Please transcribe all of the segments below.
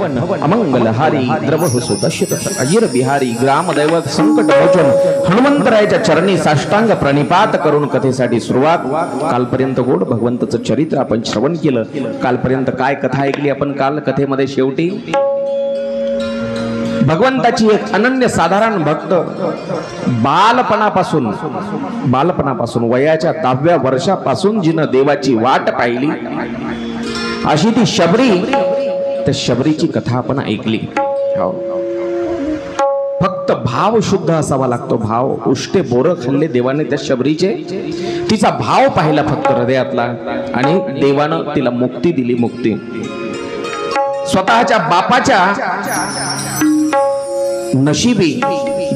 भवन अमंगलहारी द्रवहुसु दशरथ अजिर बिहारी ग्रामदैवत संकट मोचन हनुमंतरायाच्या चरणी साष्टांग प्रणिपात करून कथेसाठी सुरुवात। कालपर्यंत गोड भगवंताचं चरित्र आपण श्रवण केलं। कालपर्यंत काय कथा ऐकली आपण काल कथेमध्ये? शेवटी भगवंताची एक अनन्य साधारण भक्त बालपणापासून वयाच्या 10व्या वर्षापासून जिनं देवाची वाट पाहिली अशी ती शबरी, त्या शबरीची कथा आपण ऐकली। फक्त भाव शुद्ध असावा लागतो, भाव। उष्टे बोरं खाल्ले देवाने त्या शबरीचे, तिचा भाव पाहिला फक्त हृदयातला आणि देवानं तिला मुक्ती दिली। मुक्ती स्वतःच्या बापाच्या नशिबी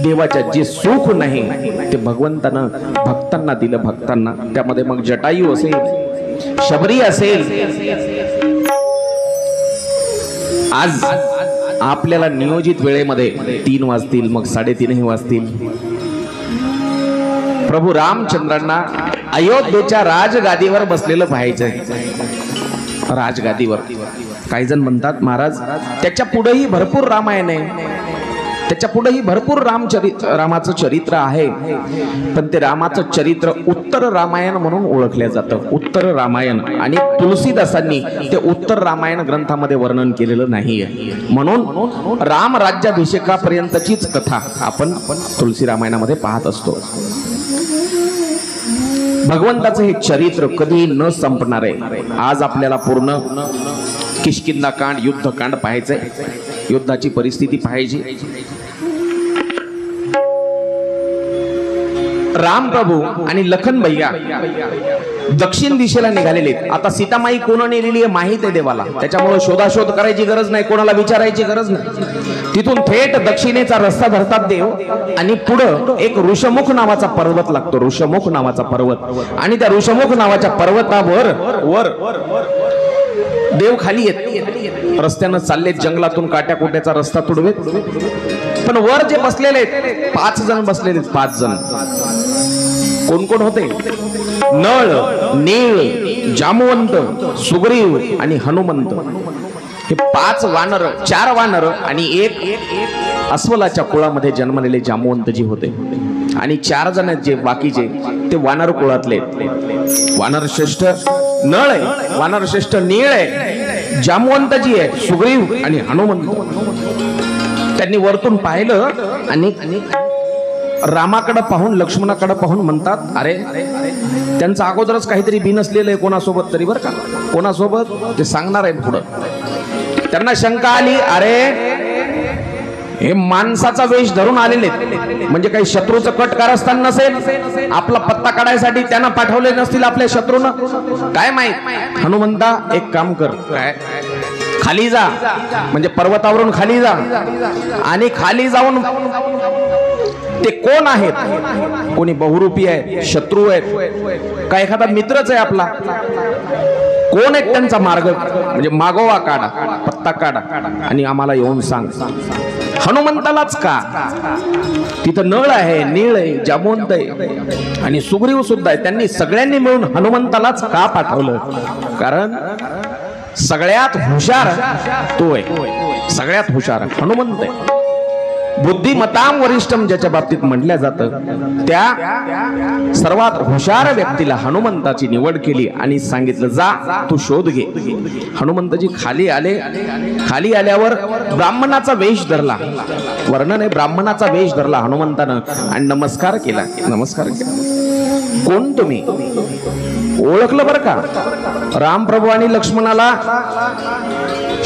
देवाच्या जे सुख नाही ते भगवंतानं भक्तांना दिलं, भक्तांना। त्यामध्ये मग जटायू असेल, शबरी असेल। आज आपल्याला नियोजित वेळेमध्ये 3 वाजतील, मग 3:30 वाजतील। प्रभू रामचंद्रांना अयोध्येच्या राजगादीवर बसलेलं पाहायचंय। राजगादीवर काही जण म्हणतात महाराज त्याच्या पुढेही भरपूर रामायण आहे, त्याच्या पुढेही भरपूर रामाचं चरित्र आहे, पण ते रामाचं चरित्र उत्तर रामायण म्हणून ओळखलं जातं। उत्तर रामायण आणि तुलसीदासांनी ते उत्तर रामायण ग्रंथामध्ये वर्णन केलेलं नाहीये, म्हणून राम राज्याभिषेकापर्यंतचीच कथा आपण तुलसी रामायणामध्ये पाहत असतो। भगवंताचं हे चरित्र कधी न संपणार आहे। आज आपल्याला पूर्ण किष्किंधा कांड, युद्धकांड पाहायचंय, युद्धाची परिस्थिती पाहायची। राम प्रभू आणि लखन भैया दक्षिण दिशेला निघालेले। आता सीतामाई कोण नेलेली आहे माहित आहे देवाला, त्याच्यामुळे शोधाशोध करायची गरज नाही, कोणाला विचारायची गरज नाही। तिथून थेट दक्षिणेचा रस्ता धरतात देव आणि पुढं एक ऋषमुख नावाचा पर्वत लागतो, ऋषमुख नावाचा पर्वत। आणि त्या ऋषमुख नावाच्या पर्वतावर वर देव खाली येत, रस्त्यानं चाललेत, जंगलातून काट्याकोट्याचा रस्ता तुडवेत, पण वर जे बसलेले 5 जण बसलेले, 5 जण। कोण कोण होते? नळ, नीळ, जामवंत, सुग्रीव आणि हनुमंत। हे 5 वानर, 4 वानर आणि एक अस्वलाच्या कुळामध्ये जन्मलेले जामवंतजी होते। आणि 4 जण जे बाकीचे ते वानर कुळातले। वानर श्रेष्ठ नळ आहे, वानर श्रेष्ठ नीळ आहे, जामवंतजी आहे, सुग्रीव आणि हनुमंत। त्यांनी वरतून पाहिलं आणि रामाकडे पाहून, लक्ष्मणाकडे पाहून म्हणतात, अरे त्यांचं अगोदरच काहीतरी बिनसलेलं आहे कोणासोबत तरी, बरं का, कोणासोबत ते सांगणार आहे पुढं। त्यांना शंका आली, अरे हे माणसाचा वेश धरून आलेले, म्हणजे काही शत्रूचं कट कारस्थान नसेल, आपला पत्ता काढायसाठी त्यांना पाठवले नसतील आपल्या शत्रूनं, काय माहित। हनुमंता एक काम कर, काय खाली जा, म्हणजे पर्वतावरून खाली जा आणि खाली जाऊन ते कोण आहेत, कोणी बहुरूपी आहे, शत्रू आहेत, का एखादा मित्रच आहे आपला, कोण आहेत त्यांचा मार्ग म्हणजे मागोवा काढा, पत्ता काढा आणि आम्हाला येऊन सांग। हनुमंतालाच का? तिथं नळ आहे, नीळ आहे, जामवंत आहे आणि सुग्रीव सुद्धा आहे। त्यांनी सगळ्यांनी मिळून हनुमंतालाच का पाठवलं? कारण सगळ्यात हुशार तो आहे, सगळ्यात हुशार हनुमंत आहे। बुद्धिमताम वरिष्ठम ज्याच्या बाबतीत म्हटलं जातं, त्या सर्वात हुशार व्यक्तीला हनुमंताची निवड केली आणि सांगितलं, जा तू शोध घे। हनुमंतजी खाली आले, खाली आल्यावर ब्राह्मणाचा वेश धरला, वर्णन आहे, ब्राह्मणाचा वेश धरला हनुमंतानं आणि नमस्कार केला, नमस्कार केला। कोण तुम्ही? ओळखलं बरं का? रामप्रभू आणि लक्ष्मणाला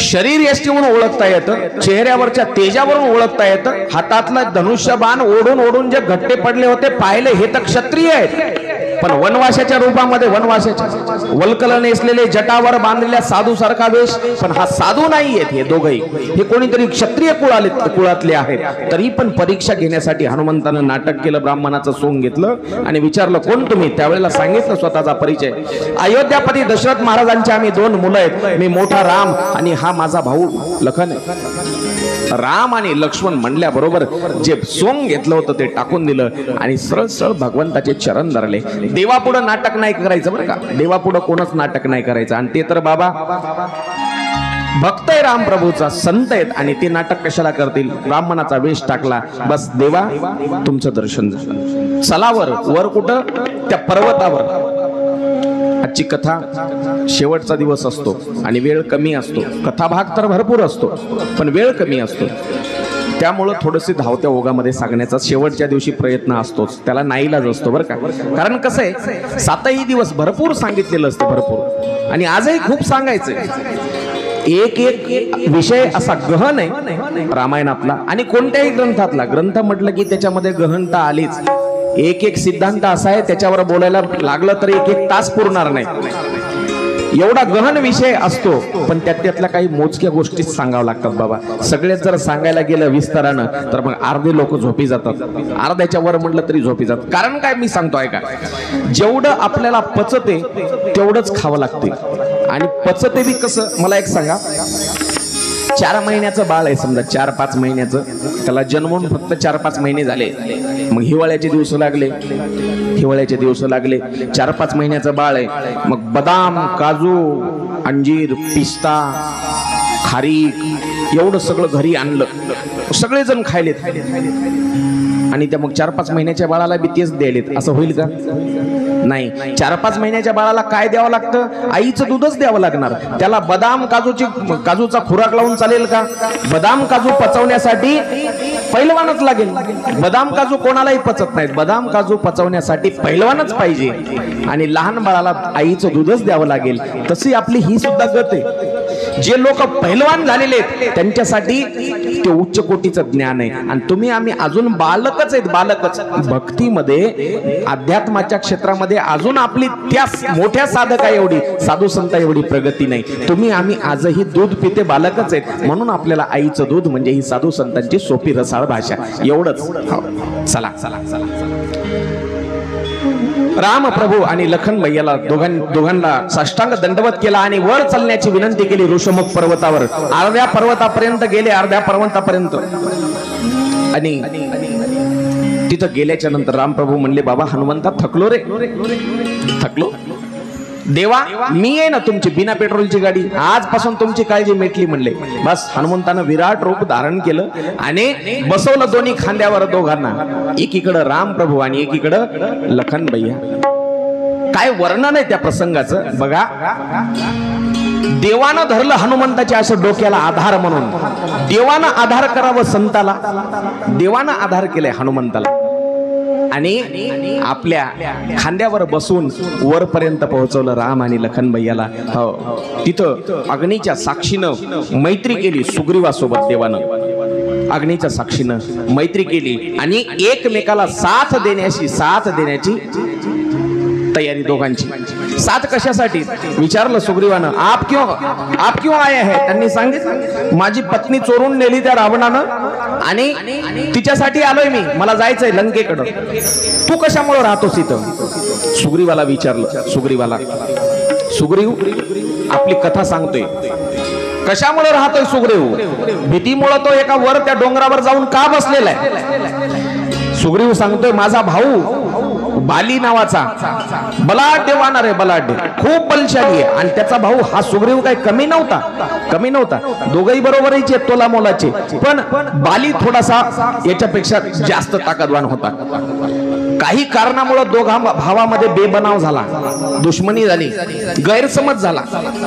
शरीर यष्टी म्हणून ओळखता येतं, चेहऱ्यावरच्या तेजावरून ओळखता येतं, हातातला धनुष्यबाण ओढून ओढून जे घट्टे पडले होते पाहिले, हे तर क्षत्रिय आहेत, पण वनवासाच्या रूपामध्ये, वनवासाच्या वल्कल नेसलेले, जटावर बांधलेल्या साधू सारखा वेश, पण हा साधू नाही आहेत हे दोघही, हे कोणीतरी क्षत्रिय कुळातले आहेत। तरी पण परीक्षा घेण्यासाठी हनुमंतानं नाटक केलं, ब्राह्मणाचं सोंग घेतलं आणि विचारलं, कोण तुम्ही? त्यावेळेला सांगितलं स्वतःचा परिचय, अयोध्यापती दशरथ महाराजांचे आम्ही 2 मुलं आहेत, मी मोठा राम आणि हा माझा भाऊ लखन आहे। राम आणि लक्ष्मण म्हणल्याबरोबर जे सोंग घेतलं होतं ते टाकून दिलं आणि सरळ सरळ भगवंताचे चरण धरले। देवापुढं नाटक नाही करायचं बरं का, देवापुढं कोणच नाटक नाही करायचं। आणि ते तर बाबा भक्त आहे रामप्रभूचा, संत आहेत, आणि ते नाटक कशाला करतील? ब्राह्मणाचा वेश टाकला, बस देवा तुमचं दर्शन झालं. चला वर कुठं? त्या पर्वतावर. आजची कथा शेवटचा दिवस असतो आणि वेळ कमी असतो. कथा भाग तर भरपूर असतो पण वेळ कमी असतो, त्यामुळं थोडंसं धावत्या ओघामध्ये सांगण्याचा शेवटच्या दिवशी प्रयत्न असतोच, त्याला नाईलाज असतो बरं का. कारण कसं आहे, 7ही दिवस भरपूर सांगितलेलं असतं, भरपूर, आणि आजही खूप सांगायचंय. एक एक विषय असा गहन आहे रामायणातला, आणि कोणत्याही ग्रंथातला. ग्रंथ म्हटलं की त्याच्यामध्ये गहनता आलीच. एक एक सिद्धांत असा आहे, त्याच्यावर बोलायला लागलं तर एक तास पुरणार नाही, एवढा गहन विषय असतो. पण त्यातल्या काही मोजक्या गोष्टी सांगाव्या लागतात बाबा. सगळेच जर सांगायला गेलं विस्तारानं तर मग अर्धे लोक झोपी जातात, अर्ध्याच्या वर म्हटलं तरी झोपी जातात. कारण काय, मी सांगतो ऐका, जेवढं आपल्याला पचते तेवढंच खावं लागते. आणि पचते बी कसं, मला एक सांगा. 4 महिन्याचं बाळ आहे समजा, 4-5 महिन्याचं, त्याला जन्मून फक्त 4-5 महिने झाले, मग हिवाळ्याचे दिवस लागले, 4-5 महिन्याचं बाळ आहे, मग बदाम, काजू, अंजीर, पिस्ता, खारीक एवढं सगळं घरी आणलं, सगळेजण खायलेत, आणि त्या मग 4-5 महिन्याच्या बाळाला बी तेच द्यायलेत. असं होईल का? नाही. 4-5 महिन्याच्या बाळाला काय द्यावं लागतं? आईचं दूधच द्यावं लागणार. त्याला बदाम काजूचा खुराक लावून चालेल का? बदाम काजू पचवण्यासाठी पहिलवानच लागेल. बदाम काजू कोणालाही पचत नाहीत, बदाम काजू पचवण्यासाठी पहिलवानच पाहिजे, आणि लहान बाळाला आईचं दूधच द्यावं लागेल. तशी आपली ही सुद्धा गत आहे. जे लोक पहिलवान झालेले आहेत त्यांच्यासाठी ते उच्च कोटीचं ज्ञान आहे, आणि तुम्ही आम्ही अजून बालकच आहेत, बालकच. भक्तीमध्ये, अध्यात्माच्या क्षेत्रामध्ये अजून आपली त्या मोठ्या साधका एवढी, साधू संत एवढी प्रगती नाही. तुम्ही आम्ही आजही दूध पिते बालकच आहेत, म्हणून आपल्याला आईचं दूध म्हणजे ही साधू संतांची सोपी रसाळ भाषा, एवढंच. चला चला चला. राम प्रभू आणि लखन भैयाला दोघांना साष्टांग दंडवत केला आणि वर चालण्याची विनंती केली. ऋषमुख पर्वतावर अर्ध्या पर्वतापर्यंत गेले, अर्ध्या पर्वतापर्यंत, आणि तिथं गेल्याच्या नंतर रामप्रभू म्हणले, बाबा हनुमंता थकलो रे, थकलो. देवा मी आहे ना तुमची बिना पेट्रोलची गाडी, आजपासून तुमची काळजी मिटली म्हणले. बस हनुमंतानं विराट रूप धारण केलं आणि बसवलं दोन्ही खांद्यावर दोघांना, एकीकडं रामप्रभू आणि एकीकडं लखन भैया. काय वर्णन आहे त्या प्रसंगाचं बघा. देवानं धरलं हनुमंताच्या असं डोक्याला आधार म्हणून. देवानं आधार करावं संताला, देवानं आधार केलाय हनुमंताला, आणि आपल्या खांद्यावर बसून वरपर्यंत पोहोचवलं राम आणि लखन भैयाला. हो, तिथं अग्नीच्या साक्षीनं मैत्री केली सुग्रीवासोबत. देवानं अग्नीच्या साक्षीनं मैत्री केली आणि एकमेकाला साथ देण्याची तयारी दोघांची. साथ कशासाठी विचारलं सुग्रीवानं. आप क्यों आए हैं? त्यांनी सांगितलं, माझी पत्नी चोरून नेली त्या रावणानं आणि तिच्यासाठी आलोय मी, मला जायचंय लंकेकडं. तू कशामुळे राहतोस इथं? सुग्रीवाला विचारलं. सुग्रीव आपली कथा सांगतोय. कशामुळे राहतोय सुग्रीव? भीतीमुळे तो एका वर त्या डोंगरावर जाऊन का बसलेला आहे? सुग्रीव सांगतोय, माझा भाऊ बाली नावाचा बलाढ्य वानर आहे, बलाढ्य, खूप बलशाली आहे, आणि त्याचा भाऊ हा सुग्रीव काही कमी नव्हता. दोघही बरोबरच आहेत, तोला मोलाचे, पण बाली थोडासा याच्यापेक्षा जास्त ताकदवान होता. काही कारणामुळे दोघा भावामध्ये बेबनाव झाला, दुश्मनी झाली, गैरसमज झाला.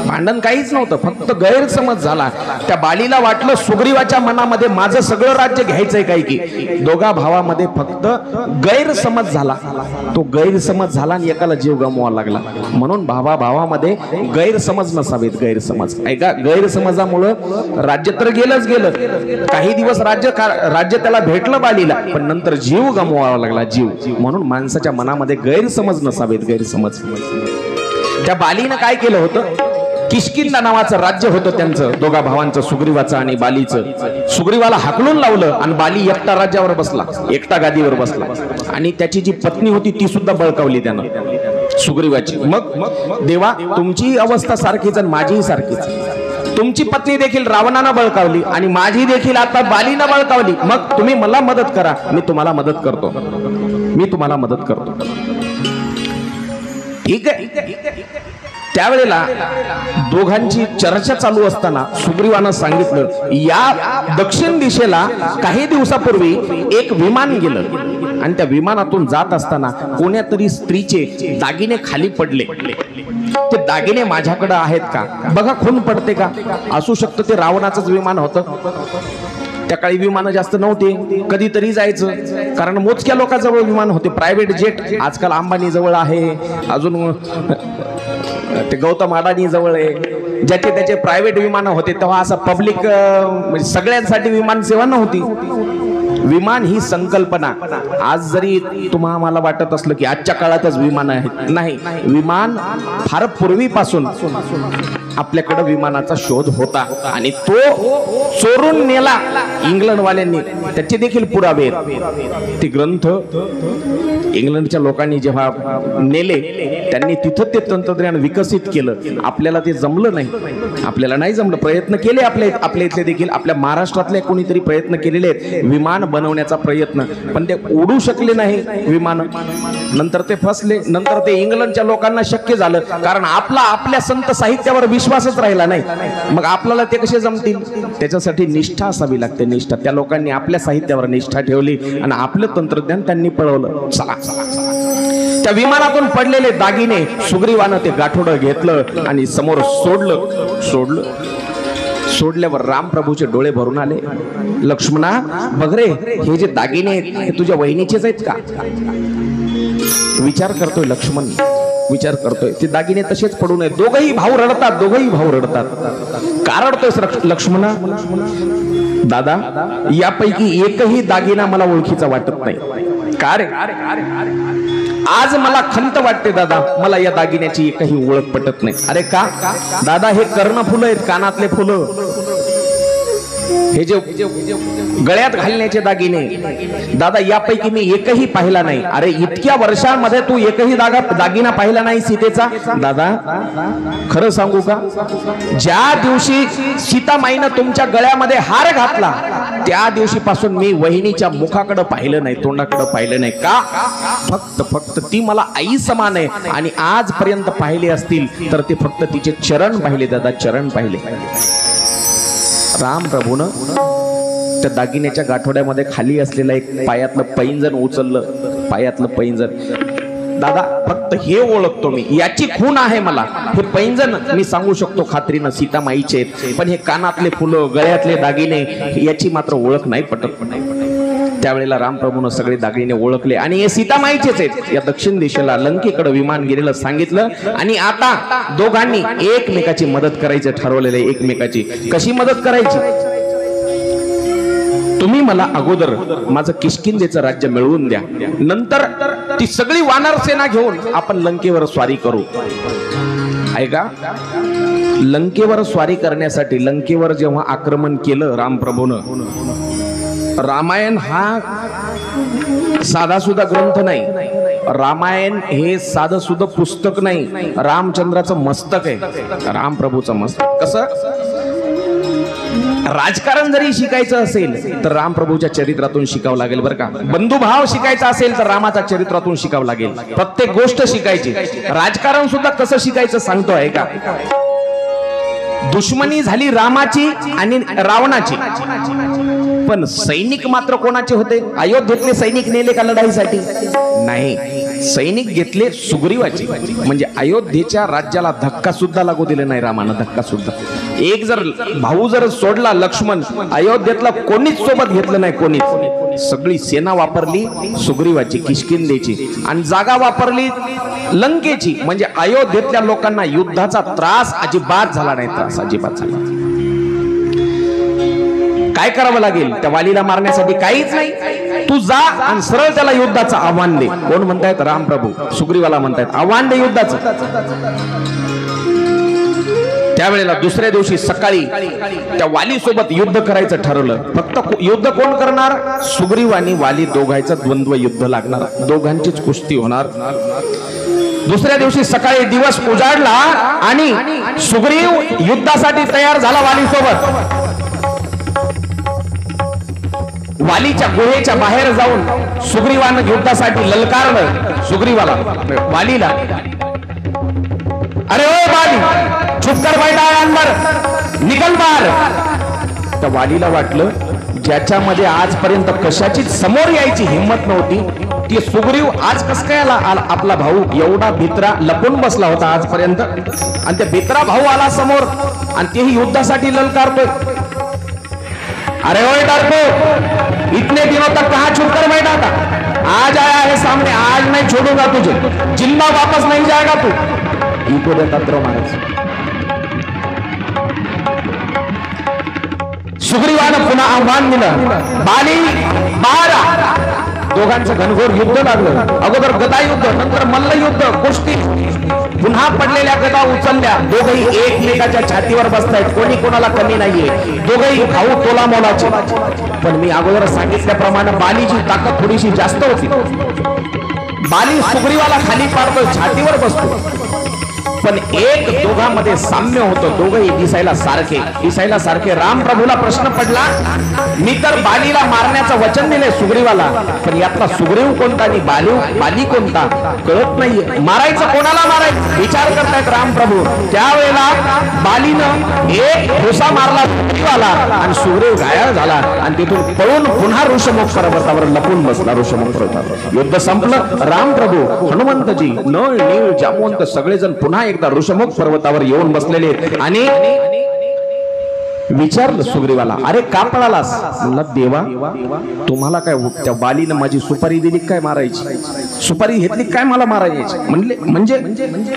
भांडण काहीच नव्हतं, फक्त गैरसमज झाला. त्या बालीला वाटलं सुग्रीवाच्या मनामध्ये माझं सगळं राज्य घ्यायचंय काय की. दोघा भावामध्ये फक्त गैरसमज झाला. तो गैरसमज झाला आणि एकाला जीव गमवावा लागला. म्हणून भावामध्ये गैरसमज नसावेत. गैरसमज ऐका, गैरसमजामुळं राज्य तर गेलं. काही दिवस राज्य त्याला भेटलं बालीला, पण नंतर जीव गमवावा लागला, जीव. म्हणून माणसाच्या मनामध्ये गैरसमज नसावेत, गैरसमज. त्या बालीनं काय केलं होतं, किष्किंधा नावाचं राज्य होतं त्यांचं, दोघा भावांचं, सुग्रीवाचं आणि बालीचं. सुग्रीवाला हाकलून लावलं आणि बाली एकटा राज्यावर बसला, एकटा गादीवर बसला, आणि त्याची जी पत्नी होती ती सुद्धा बळकावली त्यानं, सुग्रीवाची. मग देवा तुमची अवस्था सारखीच आणि माझीही सारखीच. तुमची पत्नी देखील रावणानं बळकावली आणि माझी देखील आता बालीनं बळकावली. मग तुम्ही मला मदत करा, मी तुम्हाला मदत करतो. ठीक आहे. त्यावेळेला दोघांची चर्चा चालू असताना सुग्रीवानं सांगितलं, या दक्षिण दिशेला काही दिवसापूर्वी एक विमान गेलं आणि त्या विमानातून जात असताना कोण्या तरी स्त्रीचे दागिने खाली पडले. ते दागिने माझ्याकडे आहेत का बघा, खून पडते का? असू शकतं ते रावणाचंच विमान होतं. त्या काळी विमानं जास्त नव्हते, कधीतरी जायचं, कारण मोजक्या लोकांजवळ विमान होते. प्रायव्हेट जेट आजकाल अंबानी जवळ आहे, अजून ते गौतम अडानी जवळ आहे. ज्याचे त्याचे प्रायव्हेट विमानं होते, तेव्हा असं पब्लिक म्हणजे सगळ्यांसाठी विमान सेवा नव्हती. विमान ही संकल्पना आज जरी तुम्हाला मला वाटत असलं की आजच्या काळातच विमान आहेत, नाही, विमान फार पूर्वीपासून आपल्याकडे विमानाचा शोध होता आणि तो चोरून नेला इंग्लंडवाल्यांनी. त्याचे देखील पुरावे आहेत. ते ग्रंथ इंग्लंडच्या लोकांनी जेव्हा नेले, त्यांनी तिथं ते तंत्रज्ञान विकसित केलं. आपल्याला ते जमलं नाही, आपल्याला नाही जमलं. प्रयत्न केले आपल्या इथले देखील, आपल्या महाराष्ट्रातले कोणीतरी प्रयत्न केलेले आहेत विमान बनवण्याचा प्रयत्न, पण ते उडू शकले नाही विमान. नंतर ते फसले. नंतर ते इंग्लंडच्या लोकांना शक्य झालं, कारण आपल्या संत साहित्यावर विश्वासच राहिला नाही. मग आपल्याला ते कसे जमतील? त्याच्यासाठी निष्ठा असावी लागते, निष्ठा. त्या लोकांनी आपल्या साहित्यावर निष्ठा ठेवली आणि आपलं तंत्रज्ञान त्यांनी पळवलं. चला, त्या विमानातून पडलेले दागिने सुग्रीवानं ते गाठोडं घेतलं आणि समोर सोडल्यावर रामप्रभूचे डोळे भरून आले. लक्ष्मणा बघ रे, हे जे दागिने आहेत हे तुझ्या वहिनीचेच आहेत का? विचार करतोय लक्ष्मण, विचार करतोय. ते दागिने तसेच पडू नये. दोघही भाऊ रडतात. का रडतोय लक्ष्मणा? दादा, यापैकी एकही दागिना मला ओळखीचा वाटत नाही. का रे? आज मला खंत वाटते दादा, मला या दागिन्याची एकही ओळख पटत नाही. अरे का दादा? हे कर्णफुलं आहेत, कानातले फुलं, हे जे गळ्यात घालण्याचे दागिने, दादा यापैकी मी एकही पाहिला नाही. अरे इतक्या वर्षांमध्ये तू एकही दागिना पाहिला नाही सीतेचा? दादा खरं सांगू का, ज्या दिवशी सीतामाईनं तुमच्या गळ्यामध्ये हार घातला त्या दिवशीपासून मी वहिनीच्या मुखाकडे पाहिलं नाही, तोंडाकडे पाहिलं नाही. का? फक्त ती मला आई समान आहे आणि आजपर्यंत पाहिले असतील तर ते फक्त तिचे चरण पाहिले दादा, चरण पाहिले. रामप्रभूनं त्या दागिन्याच्या गाठोड्यामध्ये खाली असलेलं एक पायातलं पैंजण उचललं. पायातलं पैंजण, दादा फक्त हे ओळखतो मी, याची खूण आहे मला. हे पैंजण मी सांगू शकतो खात्रीनं सीतामाईचे आहेत, पण हे कानातले फुलं, गळ्यातले दागिने याची मात्र ओळख नाही पटत. त्यावेळेला रामप्रभूनं सगळे दागिने ओळखले आणि हे सीतामाईचेच आहेत. या दक्षिण दिशेला लंकेकडे विमान गेलेलं सांगितलं आणि आता दोघांनी एकमेकाची मदत करायचं ठरवलेलं आहे. एकमेकाची कशी मदत करायची? तुम्ही मला अगोदर माझं किष्किंधेचं राज्य मिळवून द्या, नंतर ती सगळी वानर सेना घेऊन आपण लंकेवर स्वारी करू. ऐका, लंकेवर स्वारी करण्यासाठी लंकेवर जेव्हा आक्रमण केलं रामप्रभूनं, रामायण हा साधा सुद्धा ग्रंथ नाही. रामायण हे साधं सुद्धा पुस्तक नाही, रामचंद्राचं मस्तक आहे, रामप्रभूचं मस्तक. कसं? राजकारण जरी शिकायचं असेल तर रामप्रभूच्या चरित्रातून शिकावं लागेल बरं का. बंधुभाव शिकायचा असेल तर रामाच्या चरित्रातून शिकावं लागेल. प्रत्येक गोष्ट शिकायची. राजकारण सुद्धा कसं शिकायचं सांगतो आहे का? दुश्मनी झाली रामाची आणि रावणाची, पण सैनिक मात्र कोणाचे होते? अयोध्येतले सैनिक नेले का लढाईसाठी? नाही, सैनिक घेतले सुग्रीवाचे. म्हणजे अयोध्येच्या राज्याला धक्का सुद्धा लागू दिले नाही रामानं, धक्का सुद्धा. एक जर भाऊ जर सोडला लक्ष्मण, अयोध्येतला कोणीच सोबत घेतलं नाही, कोणीच. सगळी सेना वापरली सुग्रीवाची, किष्किंधेची, आणि जागा वापरली लंकेची. म्हणजे अयोध्येतल्या लोकांना युद्धाचा त्रास अजिबात झाला नाही, त्रास अजिबात झाला. काय करावं लागेल त्या वालीला मारण्यासाठी? काहीच नाही. तू जा आणि सरळ त्याला युद्धाचं आव्हान दे. कोण म्हणतायत? रामप्रभू सुग्रीवाला म्हणतायत आव्हान दे युद्धाचं. त्यावेळेला दुसऱ्या दिवशी सकाळी त्या वाली सोबत युद्ध करायचं ठरवलं. फक्त युद्ध कोण करणार? सुग्रीव आणि वाली दोघांचं द्वंद्व युद्ध लागणार, दोघांचीच कुस्ती होणार. दुसऱ्या दिवशी सकाळी दिवस उजाडला आणि सुग्रीव युद्धासाठी तयार झाला वाली सोबत. वालीच्या गुहेच्या बाहेर जाऊन सुग्रीवानं युद्धासाठी ललकारलं सुग्रीवाला, वालीला. अरे ओ बाली चुप कर बैठा अंदर निकल बाहर। त्या वालीला वाटलं ज्याच्यामध्ये आजपर्यंत कशाचीच समोर यायची हिंमत नव्हती ती सुग्रीव आज कस काय आला? आपला भाऊ एवढा भित्रा लपून बसला होता आजपर्यंत आणि ते भित्रा भाऊ आला समोर आणि तेही युद्धासाठी ललकारतोय। अरे ओए डरपोक इतने दिनों तक कहां छुप कर बैठा था? आज आया है सामने, आज नहीं छोड़ूंगा तुझे, जिंदा वापस नहीं जाएगा तू। इको देता महाराज सुग्रीवानं पुन्हा आव्हान दिलं, बाली बारा। दोघांचं घनघोर युद्ध लागलं। अगोदर गदा युद्ध, नंतर मल्ल युद्ध, कुस्ती। पुन्हा पडलेल्या गदा उचलल्या, दोघही एकमेकाच्या छातीवर बसतायत, कोणी कोणाला कमी नाहीये, दोघही भाऊ तोला मोलाचे। पण मी अगोदर सांगितल्याप्रमाणे बालीची ताकद थोडीशी जास्त होती। बाली सुग्रीवाला खाली पाडतो, छातीवर बसतो, पण एक दोघांमध्ये साम्य होतं, दोघही दिसायला सारखे। राम प्रभूला प्रश्न पडला, मी तर बालीला मारण्याचं वचन दिले सुग्रीवाला, पण यातला सुग्रीव कोणता आणि बाली कोणता कळत नाहीये, मारायचं कोणाला मारायचं विचार करतायत राम प्रभू। त्यावेळेला बालीनं एक ठोसा मारला सुग्रीवाला आणि सुग्रीव घायल झाला आणि तिथून पळून पुन्हा ऋषमुख पर्वतावर लपून बसला। ऋषमुख पर्वतावर युद्ध संपलं। राम प्रभू, हनुमंतजी, नळ नीळ जामवंत सगळेजण पुन्हा एकदा ऋषमुख पर्वतावर येऊन बसलेले आणि विचारलं सुग्रीवाला, अरे का पळालास? म्हणला, देवा तुम्हाला काय त्या बालीनं माझी सुपारी दिली काय मारायची? सुपारी घेतली काय मला मारायची? म्हणले म्हणजे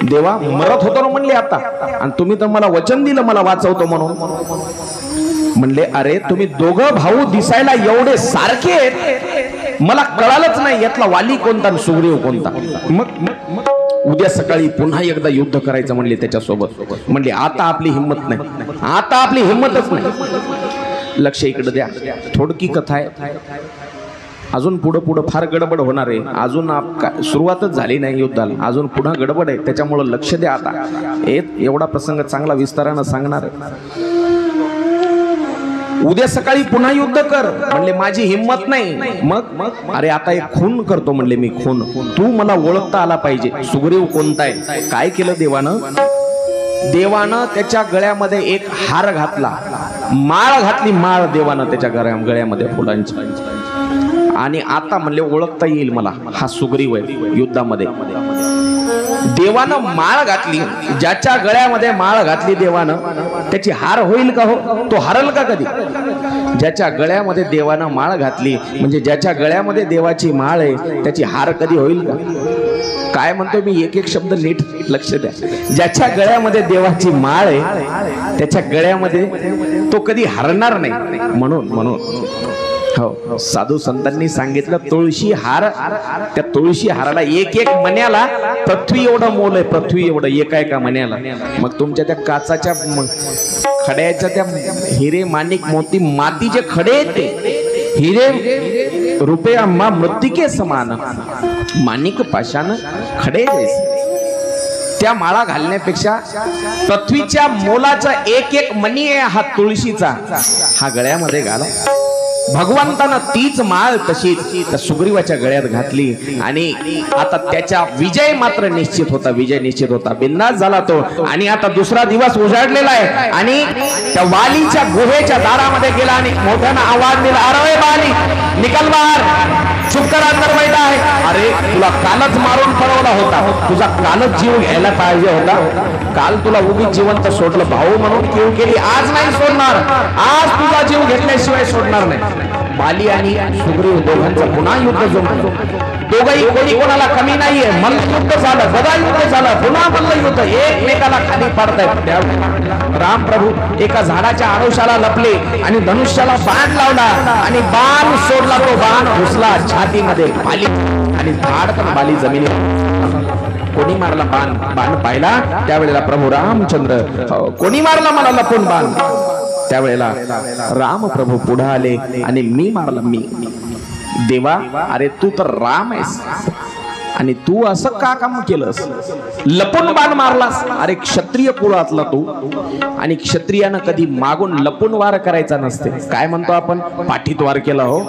देवा मरत होतो ना म्हणले आता, आणि तुम्ही तर मला वचन दिलं मला वाचवतो म्हणून। म्हणले, अरे तुम्ही दोघं भाऊ दिसायला एवढे सारखे आहेत, मला कळालंच नाही यातला वाली कोणता आणि सुग्रीव कोणता। मग उद्या सकाळी पुन्हा एकदा युद्ध करायचं म्हणले त्याच्यासोबत। म्हणले आता आपली हिंमत नाही, आता आपली हिंमतच नाही। लक्ष इकडे द्या, थोडकी कथा आहे, अजून पुढं फार गडबड होणार आहे, अजून सुरुवातच झाली नाही युद्धाला, अजून पुन्हा गडबड आहे, त्याच्यामुळे लक्ष द्या। आता एवढा प्रसंग चांगला विस्तारानं सांगणार आहे। उद्या सकाळी पुन्हा युद्ध कर म्हणले, माझी हिंमत नाही। मग अरे आता एक खून करतो म्हणले मी, खून तू मला ओळखता आला पाहिजे, सुग्रीव कोणता आहे? काय केलं देवानं त्याच्या गळ्यामध्ये एक हार घातला, माळ घातली, माळ देवानं त्याच्या गळ्यामध्ये फुलांची, आणि आता म्हणले ओळखता येईल मला, हा सुग्रीव आहे युद्धामध्ये। देवानं माळ घातली, ज्याच्या गळ्यामध्ये माळ घातली देवानं त्याची हार होईल का? हो, तो हरल का कधी? ज्याच्या गळ्यामध्ये देवानं माळ घातली म्हणजे ज्याच्या गळ्यामध्ये देवाची माळ आहे त्याची हार कधी होईल का? काय म्हणतो मी, एक शब्द नीट लक्ष द्या। ज्याच्या गळ्यामध्ये देवाची माळ आहे त्याच्या गळ्यामध्ये तो कधी हरणार नाही। म्हणून हो, साधू संतांनी सांगितलं, तुळशी हार, त्या तुळशी हाराला एक मण्याला पृथ्वी एवढं मोल आहे, पृथ्वी एवढं एका मण्याला। मग तुमच्या त्या काचाच्या खड्याच्या त्या हिरे माणिक मोती मातीचे खडे आहेत ते हिरे रुपया मृत्तिके समान, माणिक पाषाण खडे जैसे। त्या माळा घालण्यापेक्षा पृथ्वीच्या मोलाचा एक मणी आहे हा तुळशीचा, हा गळ्यामध्ये घाला। भगवंतानं तीच माळ तशीच त्या सुग्रीवाच्या गळ्यात घातली आणि आता त्याचा विजय मात्र निश्चित होता, बिंदास झाला तो। आणि आता दुसरा दिवस उजाडलेला आहे आणि त्या वालीच्या गुहेच्या दारामध्ये गेला आणि मोठ्यानं आवाज दिला, अरे बाली निकल बाहेर, चुप कर, अंदर बैठा आहे। अरे तुला कालच मारून पळवला होता, तुझा कालच जीव घ्यायला पाहिजे होता, काल तुला उगीच जिवंत सोडलं, भाऊ म्हणून कीव केली, आज नाही सोडणार, आज तुझा जीव घेतल्याशिवाय सोडणार नाही। बाली आणि सुग्रीव दोघांचं पुन्हा युद्ध जमलं, दोघही कोणी कोणाला कमी नाहीये, मल्ल युद्ध झालं, गदा युद्ध झालं, पुन्हा मल्ल युद्ध, एकमेकाला खाली पाडतायत। राम प्रभू एका झाडाच्या आडोशाला लपले आणि धनुष्याला बाण लावला आणि बाण सोडला, तो बाण घुसला छातीमध्ये बाली आणि धाडकन बाली जमिनीवर। कोणी मारला बाण पाहिला त्यावेळेला प्रभू रामचंद्र, कोणी मारला मला लपून बाण? त्यावेळेला राम प्रभू पुढे आले आणि मी मारला, मी। देवा अरे तू तर राम आहेस आणि तू असं का काम केलंस, लपून बाण मारलास? अरे क्षत्रिय कुळातला तू, आणि क्षत्रियानं कधी मागून लपून वार करायचा नसते। काय म्हणतो आपण, पाठीत वार केला, हो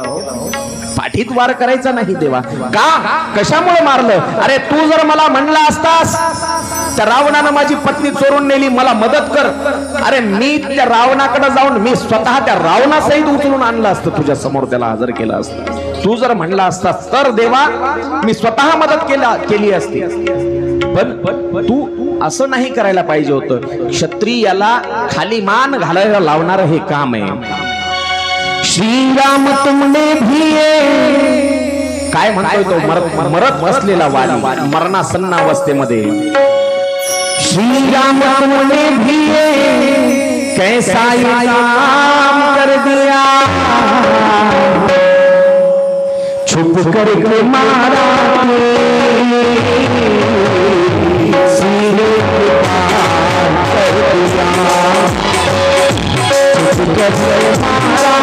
पाठीत वार करायचा नाही देवा। का, कशामुळे मारलं? अरे तू जर मला म्हणला असतास त्या रावणानं माझी पत्नी चोरून नेली, मला मदत कर. अरे मी त्या रावणाकडे जाऊन मी स्वतः त्या रावणासहित उचलून आणलं असतं, तुझ्या समोर त्याला हजर केलं असतं. तू जर म्हणला असतास तर देवा मी स्वतः मदत केली असती. पण तू असं नाही करायला पाहिजे होतं. क्षत्रियाला खाली मान घालायला लावणार हे काम आहे. श्रीराम तुमने भी काय म्हणतोय तो मरत बसलेला वाली मरणासन्न अवस्थेमध्ये. श्रीराम तुमने भी कैसा काम कर दिया, छुप करके मारा सीने के पार कर दिया, छुप करके मारा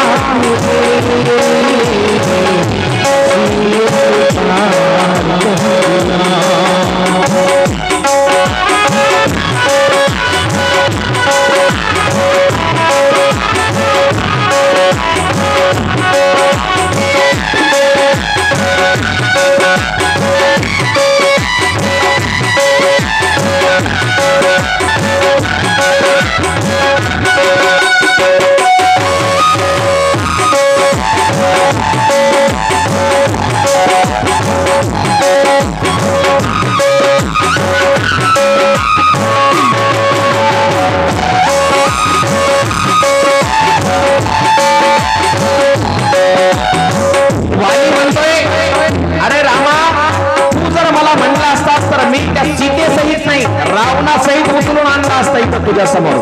रावणासहित उचलून आणला असता इथं तुझ्या समोर.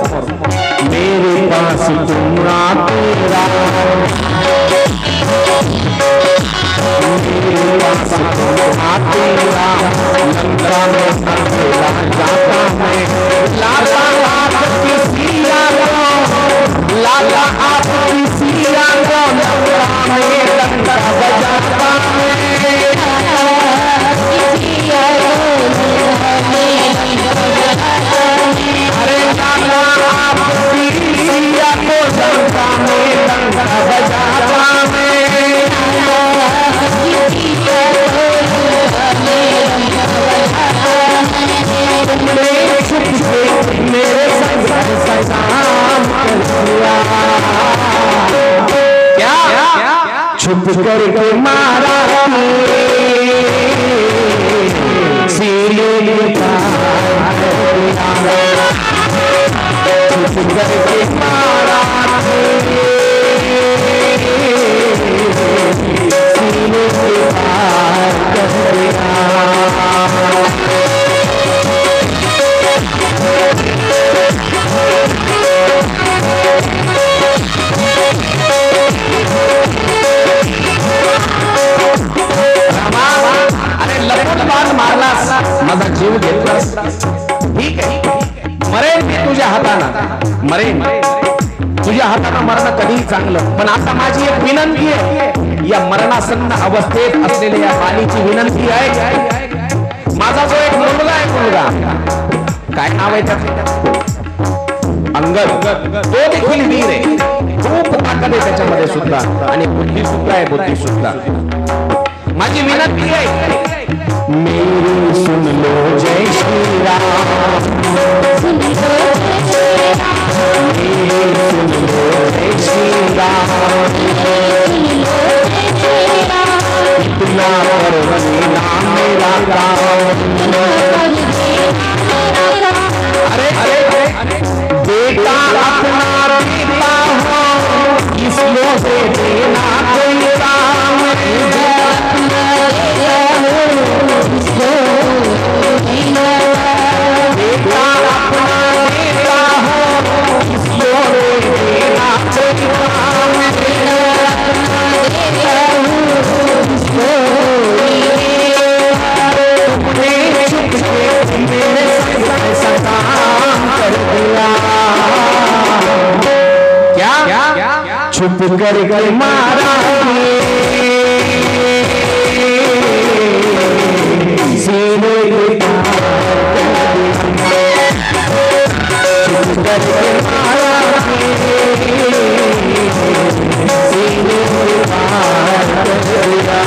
मेरे पास तुमरा तेरा, मेरे पास तुमरा तेरा, लंका में अकेला जाता मैं, लाता आपकी सिया को, लाता आपकी सिया को, लंका में लंका बजाता मैं. अरे लाला आपकी सिया को लंका में लंका बजाता मैं. मेरे संग सलाम कर दिया, क्या छुप करके मारा सीने में पार कर दिया, छुप करके मारा सीने में पार कर दिया. मारलास, माझा जीव घेतलास, ठीक आहे, मरेन मी तुझ्या हाताने, मरेन तुझ्या हाताने मरणं कधीही चांगलं. पण आता माझी एक विनंती आहे, या मरणासन्न अवस्थेत असलेल्या या बालीची विनंती आहे. माझा जो एक मुलगा आहे, मुलगा काय नाव आहे त्याचं, अंगद, तो देखील वीर आहे, खूप ताकद आहे त्याच्यामध्ये सुद्धा, आणि बुद्धी सुद्धा आहे, बुद्धी सुद्धा. माझी विनंती आहे, मेरी सुन लो जय श्री राम, सुन लो जय श्री राम, मेरी सुन लो जय श्री राम, सुन लो जय श्री राम. इतना परवना मेरा काम, अरे अरे बेटा अपना बेटा हो, इसको से देना कोई काम नहीं. छुप कर मारा सीने में छुप कर मारा सीने में पार कर दिया.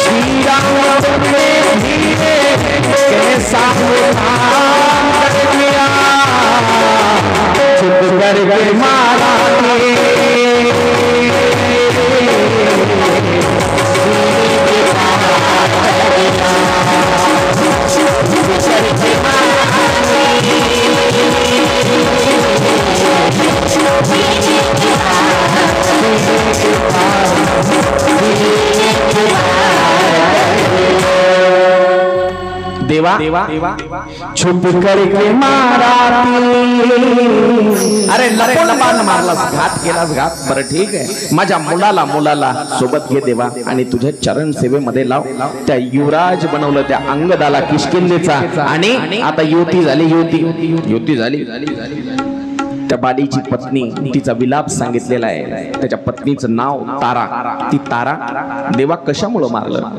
श्री राम तुमने धीरे कैसा कर दिया, चुप करके मारा देवा छुप करके मारा। अरे लपान मारलास, घात केलास घात, बरं ठीक आहे, माझ्या मुलाला सोबत घे देवा आणि तुझ्या चरण सेवेमध्ये लाव. त्या युवराज बनवलं त्या अंगदाला किष्किंधेचा, आणि आता युती झाली. त्या बालीची पत्नी, तिचा विलाप सांगितलेला आहे. त्याच्या पत्नीचं नाव तारा. ती तारा देवा कशामुळे मारलं?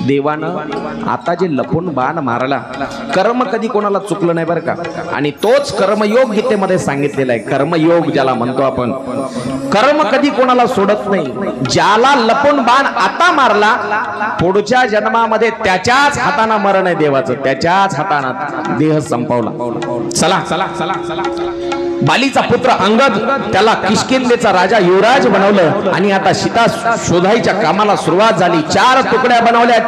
देवानं आता जे लपून बाण मारला, कर्म कधी कोणाला चुकलं नाही बरं का. आणि तोच कर्मयोग गीतेमध्ये सांगितलेला आहे. कर्मयोग ज्याला म्हणतो आपण, कर्म कधी कोणाला सोडत नाही. ज्याला लपून बाण आता मारला, पुढच्या जन्मामध्ये त्याच्याच हाताने मरण आहे देवाचं, त्याच्याच हाताने देह संपवला. चला बालीचा पुत्र अंगद, त्याला किष्किंधेचा राजा युवराज बनवलं. आणि आता सीता शोधायच्या कामाला सुरुवात झाली. 4 तुकड्या बनवल्या,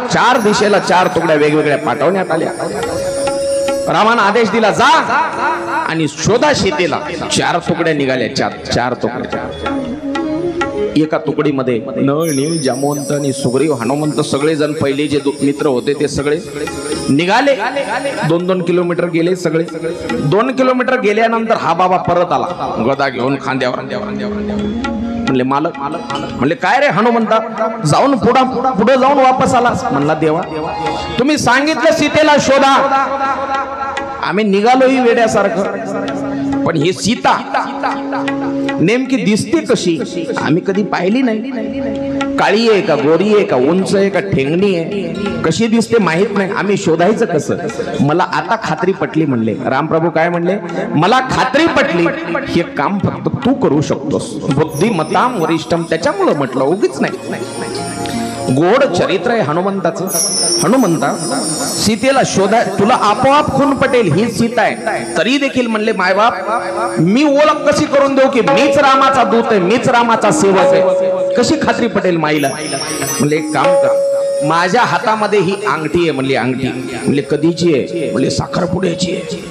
चार दिशेला 4 तुकड्या वेगवेगळ्या पाठवण्यात आल्या. रामानं आदेश दिला, जा आणि शोधा सीतेला. 4 तुकड्या निघाल्या, 4 तुकड्या. एका तुकडीमध्ये नळ, नील, जामवंत आणि सुग्रीव, हनुमंत सगळे जण, पहिले जे मित्र होते ते सगळे निघाले. 2-2 किलोमीटर गेले सगळे. 2 किलोमीटर गेल्यानंतर हा बाबा परत आला, गदा घेऊन खांद्यावर. म्हणले मालक, म्हणले काय रे हनुमंता, जाऊन पुढे जाऊन वापस आला? म्हणला देवा, तुम्ही सांगितलं सीतेला शोधा, आम्ही निघालोही वेड्यासारखं, पण ही सीता नेमकी दिसते कशी आम्ही कधी पाहिली नाही. काळी आहे का, गोरी आहे का, उंच आहे का, ठेंगणी आहे, कशी दिसते माहित नाही. आम्ही शोधायचं कसं? मला आता खात्री पटली. म्हणले रामप्रभू काय म्हणले, मला खात्री पटली, हे काम फक्त तू करू शकतोस. बुद्धिमत्ताम वरिष्ठम, त्याच्यामुळं म्हटलं, उगीच नाही. गोड चरित्र आहे हनुमंताचं. हनुमंता, सीतेला शोधा, तुला आपोआप खून पटेल ही सीता आहे. तरी देखील म्हणले मायबाप, मी ओळख कशी करून देऊ की मीच रामाचा दूत आहे, मीच रामाचा सेवक आहे? कशी खात्री पटेल माईला? म्हणले एक काम कर, माझ्या हातामध्ये ही अंगठी आहे. म्हणली अंगठी? म्हणले कधीची आहे? म्हणले साखरपुड्याची आहे.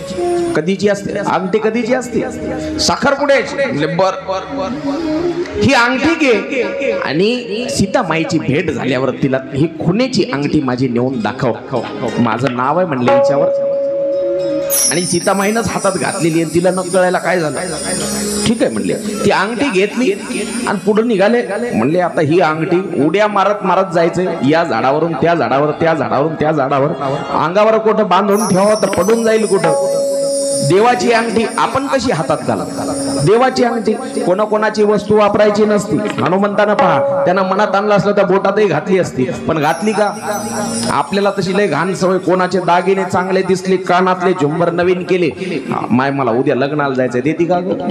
कधीची असते अंगठी? कधीची असते? साखरपुड्याची. म्हणले बर, ही अंगठी घे आणि सीतामाईची भेट झाल्यावर तिला ही खुनेची अंगठी माझी नेऊन दाखव, माझं नाव आहे म्हणले हिच्यावर. आणि सीतामाईनंच हातात घातलेली आहे, तिला न कळायला काय झालं. ठीक आहे म्हणले, ती अंगठी घेतली आणि पुढे निघाले. म्हणले आता ही अंगठी उड्या मारत मारत जायचंय, या झाडावरून त्या झाडावर, त्या झाडावरून त्या झाडावर, अंगावर कुठं बांधून ठेवा तर पडून जाईल कुठं. देवाची अंगठी आपण कशी हातात घालत? देवाची अंगठी कोणाकोणाची वस्तू वापरायची नसती. हनुमंतानं पहा, त्यानं मनात आणलं असलं तर बोटातही घातली असती, पण घातली का? आपल्याला तशी लय घाण सवय. कोणाचे दागिने चांगले दिसले, कानातले झुंबर नवीन केले, माय मला उद्या लग्नाला जायचंय, देती का ग?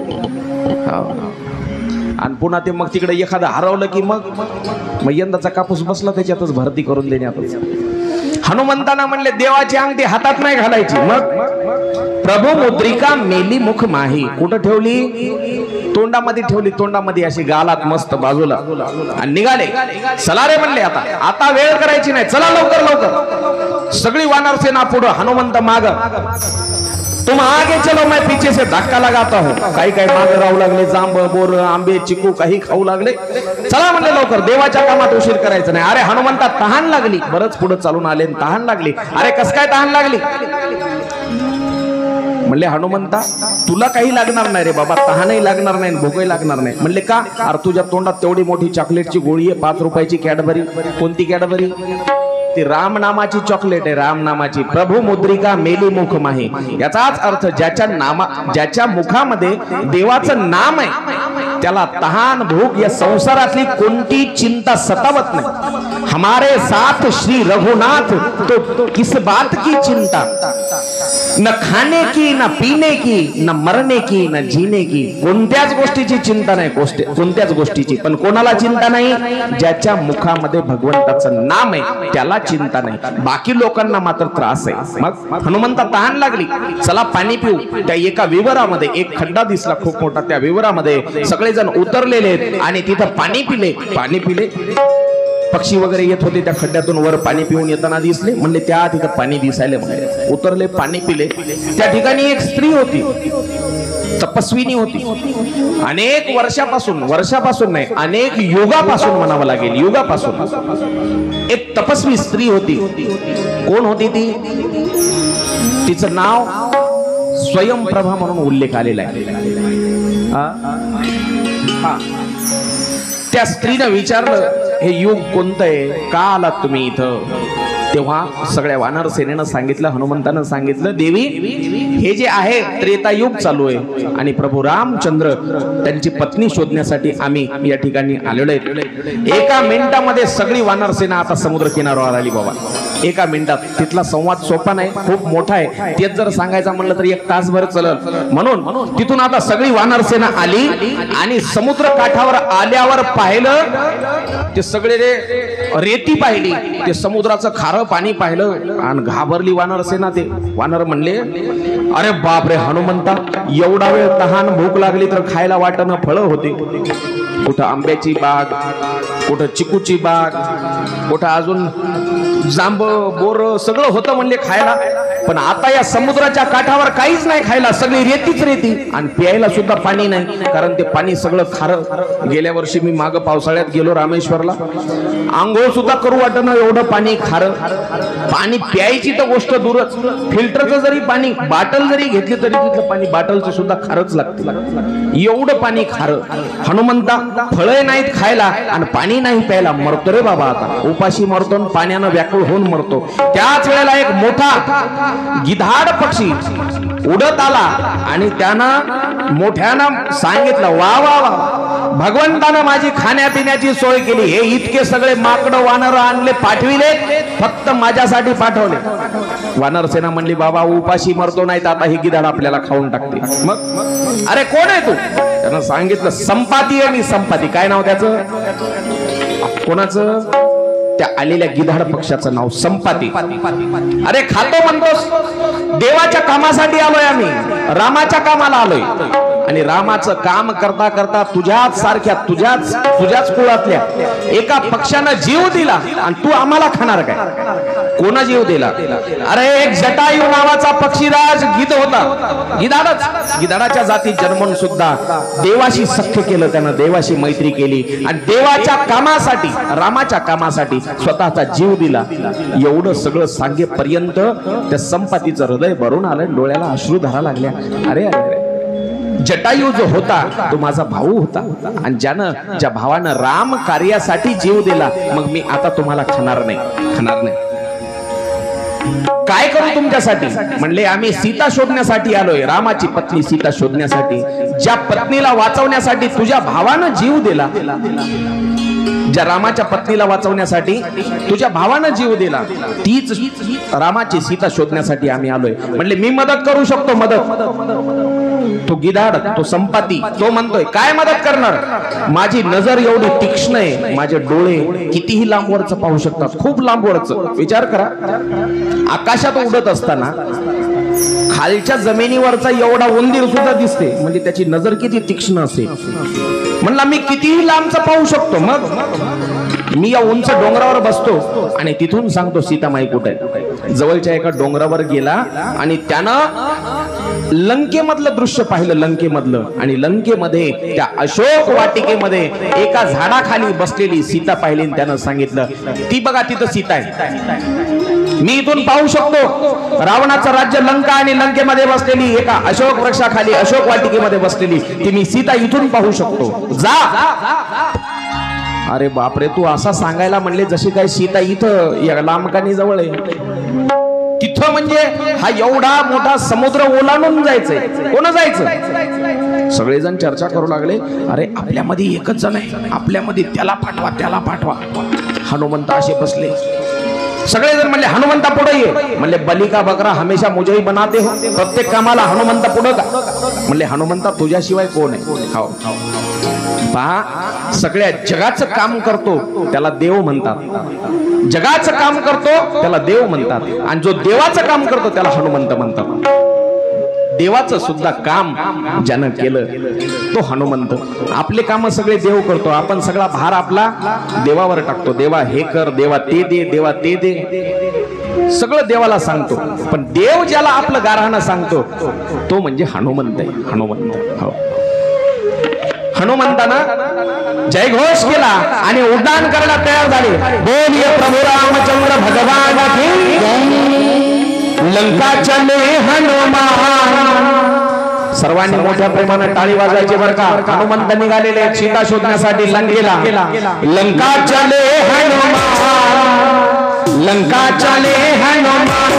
आणि पुन्हा ते मग तिकडे एखादं हरवलं की मग यंदाचा कापूस बसला त्याच्यातच भरती करून देण्यातच. हनुमंताना म्हणले देवाची अंगठी हातात नाही घालायची. मग प्रभू मुद्रिका मेली मुख माही कुठं ठेवली? तोंडामध्ये ठेवली. तोंडामध्ये अशी गालात मस्त बाजूला. आणि निघाले. चला रे म्हणले, आता वेळ करायची नाही, चला लवकर लवकर. सगळी वानर सेना पुढं, हनुमंत माग. तुम आगे चलो मैं पीछे से धक्का लगाता हूं. काही काही मागे राहू लागले, जांब, बोर, आंबे, चिकू काही खाऊ लागले. चला म्हणले लवकर, देवाच्या कामात उशीर करायचा नाही. अरे हनुमंता तहान लागली. बरंच पुढे चालून आले, तहान लागली. अरे कस काय तहान लागली? म्हणले हनुमंता तुला काही लागणार नाही रे बाबा, तहानही लागणार नाही, भूकही लागणार नाही. म्हणले का? अरे तुझ्या तोंडात तेवढी मोठी चॉकलेटची गोळी आहे, 5 रुपयाची कॅडबरी. कोणती कॅडबरी? ती राम नामाची चॉकलेट आहे, राम नामाची. प्रभू मुद्रिका मेली मुख माही. याचाच अर्थ ज्याच्या मुखामध्ये देवाचं नाम आहे त्याला तहान भूक या संसारातली कोणती चिंता सतावत नाही. हमारे साथ श्री रघुनाथ, तो किस बात की चिंता, न खाने की, न पीने की, न मरने की, न जीने की. कोणत्याच गोष्टीची चिंता नाही, कोणत्याच गोष्टीची. पण कोणाला चिंता नाही? ज्याच्या मुखामध्ये भगवंताचं नाम आहे त्याला चिंता नाही. बाकी लोकांना मात्र त्रास आहे. मग हनुमंता तहान लागली, चला पाणी पिऊ. त्या एका विवरामध्ये एक खड्डा दिसला खूप मोठा, त्या विवरामध्ये सगळेजण उतरलेले आहेत आणि तिथं पाणी पिले. पक्षी वगैरे येत होते त्या खड्ड्यातून वर पाणी पिऊन येताना दिसले. म्हणले त्या तिथं पाणी दिसायला, म्हणजे उतरले, पाणी पिले. त्या ठिकाणी एक स्त्री होती, तपस्विनी होती. अनेक वर्षापासून नाही, अनेक युगापासून म्हणावं लागेल, युगापासून एक तपस्वी स्त्री होती. कोण होती ती? तिचं नाव स्वयंप्रभा म्हणून उल्लेख आलेला आहे. त्या स्त्रीनं विचारलं, हे युग कोणतं आहे, का आलात तुम्ही इथं? तेव्हा सगळ्या वानर सेनेनं सांगितलं, हनुमंतानं सांगितलं, देवी हे जे आहे त्रेतायुग चालू आहे आणि प्रभू रामचंद्र त्यांची पत्नी शोधण्यासाठी आम्ही या ठिकाणी आलेलो आहे. एका मिनिटामध्ये सगळी वानर सेना आता समुद्र किनाऱ्यावर आली बाबा. एका मिनिटात. तिथला संवाद सोपा नाही, खूप मोठा आहे. तेच जर सांगायचं म्हणलं तर एक तासभर चलल. म्हणून तिथून आता सगळी वानर सेना आली आणि समुद्र काठावर आल्यावर पाहिलं ते सगळे रेती पाहिली, ते समुद्राचं खारं पाणी पाहिलं आणि घाबरली वानर सेना. ते वानर म्हणले, अरे बापरे हनुमंता, एवढा वेळ तहान भूक लागली तर खायला वाटणं फळं होते. कुठं आंब्याची बाग, कुठं चिकूची बाग, कुठं अजून जांब बोर सगळं होतं म्हणले खायला. पण आता या समुद्राच्या काठावर काहीच नाही खायला, सगळी रेतीच रेती आणि प्यायला सुद्धा पाणी नाही, कारण ते पाणी सगळं खारं. गेल्या वर्षी मी माग पावसाळ्यात गेलो रामेश्वरला, आंघोळ सुद्धा करू वाटणं एवढं पाणी खारं. पाणी प्यायची तर गोष्ट दूरच, फिल्टरचं जरी पाणी बाटल जरी घेतली तरी तिथलं पाणी बाटलचं सुद्धा खारच लागतं, एवढं पाणी खारं. हनुमंता, फळं नाहीत खायला आणि पाणी नाही प्यायला, मरतो रे बाबा. आता उपाशी मरतो, पाण्यानं व्याकुळ होऊन मरतो. त्याच वेळेला एक मोठा गिधाड पक्षी उडत आला आणि त्यानं मोठ्यानं सांगितलं, वा वा वा, भगवंतानं माझी खाण्यापिण्याची सोय केली. हे इतके सगळे माकडं वानर आणले, पाठविले, फक्त माझ्यासाठी पाठवले. वानर सेना म्हणली, बाबा उपाशी मरतो नाही तर आता ही गिधाड आपल्याला खाऊन टाकते. मग अरे कोण आहे तू? त्यानं सांगितलं, संपाती आहे मी, संपाती. काय नाव त्याचं? कोणाचं? त्या आलेल्या गिधाड पक्षाचं नाव संपाती. अरे खातो म्हणतोस? देवाच्या कामासाठी आलोय आम्ही, रामाच्या कामाला आलोय. आणि रामाचं काम करता करता तुझ्याच सारख्या तुझ्याच कुळातल्या एका पक्षानं जीव दिला आणि तू आम्हाला खाणार काय? कोणा जीव दिला? अरे एक जटायू नावाचा पक्षीराज गिध होता, गिधाडाच्या जाती जन्मून सुद्धा देवाशी सख्य केलं त्यानं, देवाशी मैत्री केली आणि देवाच्या कामासाठी, रामाच्या कामासाठी स्वतःचा जीव दिला. एवढं सगळं सांगेपर्यंत त्या संपातीचं हृदय भरून आलं, डोळ्याला अश्रुधारा लागल्या. अरे अरे, जटायू जो होता तो माझा भाऊ होता आणि ज्या भावानं राम कार्यासाठी जीव दिला, मग मी आता तुम्हाला खाणार नाही. काय करू तुमच्यासाठी? म्हणले, आम्ही सीता शोधण्यासाठी आलोय, रामाची पत्नी सीता शोधण्यासाठी. ज्या पत्नीला वाचवण्यासाठी तुझ्या भावानं जीव दिला, ज्या रामाच्या पत्नीला वाचवण्यासाठी तुझ्या भावानं जीव दिला, तीच रामाची सीता शोधण्यासाठी आम्ही आलोय. म्हणले, मी मदत करू शकतो. मदत? तो गिधाड, तो संपाती, तो म्हणतोय, काय मदत करणार? माझी नजर एवढी तीक्ष्ण आहे, माझे डोळे कितीही लांबवरच पाहू शकतात, खूप लांबवरच. विचार करा, आकाशात उडत असताना खालच्या जमिनीवरचा एवढा उंदीर सुद्धा दिसते, म्हणजे त्याची नजर किती तीक्ष्ण असेल. म्हणला, मी कितीही लांबचं पाहू शकतो. मग मी या उंच डोंगरावर बसतो आणि तिथून सांगतो सीतामाई कुठे आहे. जवळच्या एका डोंगरावर गेला आणि त्यानं लंकेमधलं दृश्य पाहिलं, लंकेमधलं. आणि लंकेमध्ये त्या अशोक वाटिकेमध्ये एका झाडाखाली बसलेली सीता पाहिली. त्यानं सांगितलं, ती बघा तिथं सीता आहे, मी इथून पाहू शकतो. रावणाचं राज्य लंका आणि लंकेमध्ये बसलेली एका अशोक वृक्षाखाली, अशोक वाटिकेमध्ये बसलेली ती मी सीता इथून पाहू शकतो. जा. अरे बापरे, तू असा सांगायला म्हणले जशी काय सीता इथं या लांबकानी जवळ आहे. तिथं म्हणजे हा एवढा मोठा समुद्र ओलांडून जायचंय. कोण जायचं? सगळेजण चर्चा करू लागले, अरे आपल्यामध्ये एकच जण आहे, आपल्यामध्ये त्याला पाठवा त्याला पाठवा. हनुमंत असे बसले. सगळेजण म्हणले हनुमंता पुढे ये. म्हणले बली का बकरा हमेशा मुझे ही बनाते हो, प्रत्येक कामाला हनुमंता पुढे का? म्हणले हनुमंता तुझ्याशिवाय कोण आहे? हो पहा, सगळ्या जगाचं काम करतो त्याला देव म्हणतात, जगाचं काम करतो त्याला देव म्हणतात, आणि जो देवाचं काम करतो त्याला हनुमंत म्हणतात. देवाचं सुद्धा काम ज्यानं केलं तो हनुमंत. आपले काम सगळे देव करतो, आपण सगळा भार आपला देवावर टाकतो. देवा हे कर, देवा ते दे, देवा ते दे, सगळं देवाला सांगतो. पण देव ज्याला आपलं गारहाणं सांगतो तो म्हणजे हनुमंत आहे. हनुमंत. हो, हनुमंतानं जयघोष केला आणि उड्डाण करायला तयार झाले. बोलिए प्रभु रामचंद्र भगवान की जय. लंका चले हनुमान. सर्वांनी मोठ्या प्रेमाने टाळी वाजवायची बरं का. हनुमंत निघालेले सीता शोधण्यासाठी लंकेला. लंका चले हनुमान, लंका चले हनुमान,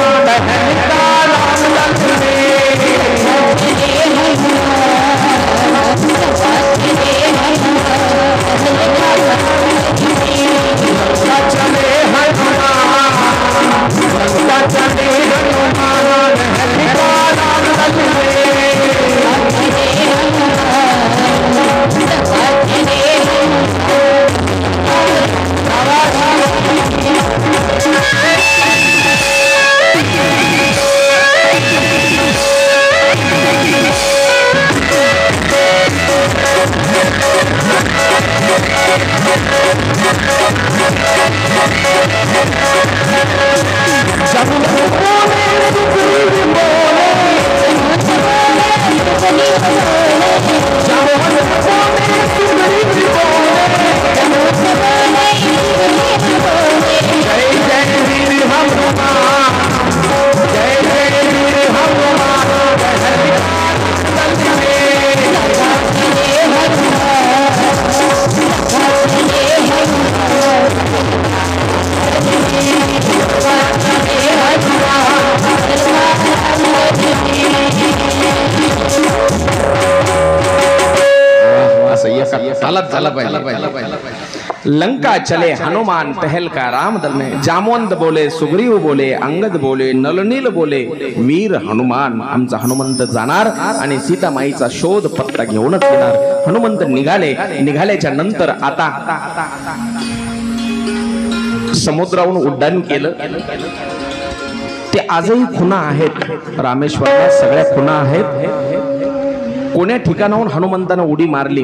लंका चले हनुमान टहलका राम दल में. जामवंत बोले, सुग्रीव बोले, अंगद बोले, नलनील बोले, वीर हनुमान. आमचा हनुमंत जाणार आणि सीतामाईचा शोध पत्ता घेऊनच येणार. हनुमंत निघाले. निघाल्याच्या नंतर आता समुद्रावरून उड्डाण केलं. ते आजही खुणा आहेत रामेश्वरला, सगळ्या खुणा आहेत. कोण्या ठिकाणाहून हनुमंतानं उडी मारली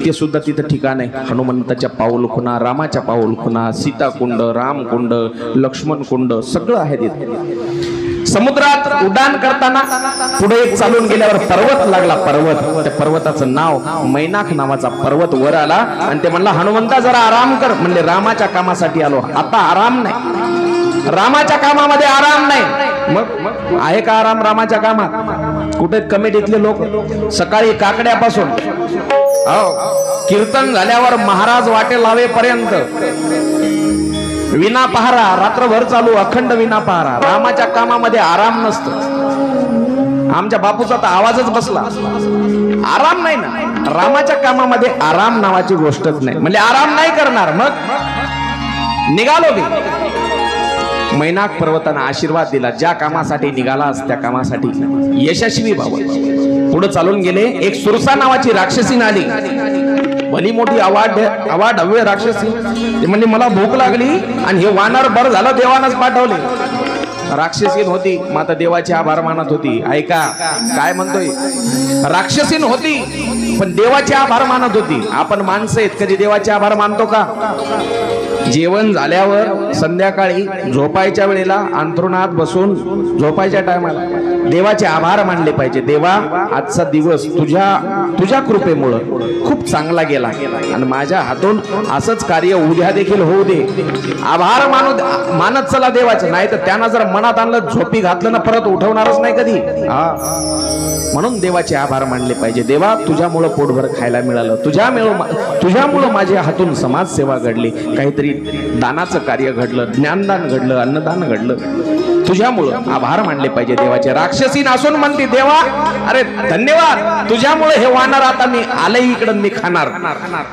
ते सुद्धा तिथं ठिकाण आहे. हनुमंताच्या पाऊल खुणा, रामाच्या पाऊल खुणा, सीताकुंड, रामकुंड, लक्ष्मण कुंड सगळं आहे तिथे. समुद्रात उड्डाण करताना पुढे एक चालून गेल्यावर पर्वत लागला. पर्वत, त्या पर्वताचं नाव मैनाक नावाचा पर्वत वर आला आणि ते म्हणला हनुमंता जरा आराम कर. म्हणले रामाच्या कामासाठी आलो, आता आराम नाही, रामाच्या कामामध्ये आराम नाही. मग आहे का आराम रामाच्या कामात? कुठे कमिटीतले लोक सकाळी काकड्यापासून कीर्तन झाल्यावर महाराज वाटे लावेपर्यंत विना पहारा, रात्रभर चालू अखंड विना पहारा. रामाच्या कामामध्ये आराम नसतो. आमच्या बापूचा तर आवाजच बसला. आराम नाही ना, रामाच्या कामामध्ये आराम नावाची गोष्टच नाही. म्हणजे आराम नाही करणार. मग निघालो मी. मैनाक पर्वतानं आशीर्वाद दिला, ज्या कामासाठी निघालास त्या कामासाठी यशस्वी व्हावं. पुढे चालून गेले. एक सुरसा नावाची राक्षसीन आली, भली मोठी अवाढव्य राक्षसी. ते म्हणजे मला भूक लागली आणि हे वानर बरं झालं देवानच पाठवले. राक्षसीन होती, माता देवाचे आभार मानत होती. ऐका काय म्हणतोय, राक्षसीन होती पण देवाचे आभार मानत होती. आपण माणसं आहेत, कधी देवाचे आभार मानतो का? जेवण झाल्यावर संध्याकाळी झोपायच्या वेळेला अंथरुणात बसून झोपायच्या टायमाला देवाचे आभार मानले पाहिजे. देवा आजचा दिवस तुझ्या कृपेमुळं खूप चांगला गेला आणि माझ्या हातून असंच कार्य उद्या देखील होऊ दे. आभार मानत चला देवाचे. नाही तर त्यानं जर मनात आणलं, झोपी घातलं ना परत उठवणारच नाही कधी. म्हणून देवाचे आभार मानले पाहिजे. देवा तुझ्यामुळं पोटभर खायला मिळालं, तुझ्यामुळं माझ्या हातून समाजसेवा घडली, काहीतरी दानाचं कार्य घडलं, ज्ञानदान घडलं, अन्नदान घडलं. तुझ्यामुळं आभार मानले पाहिजे देवाचे. राक्षसी नासून म्हणते देवा अरे धन्यवाद, तुझ्यामुळे हे वानर आता मी आले इकडं मी खाणार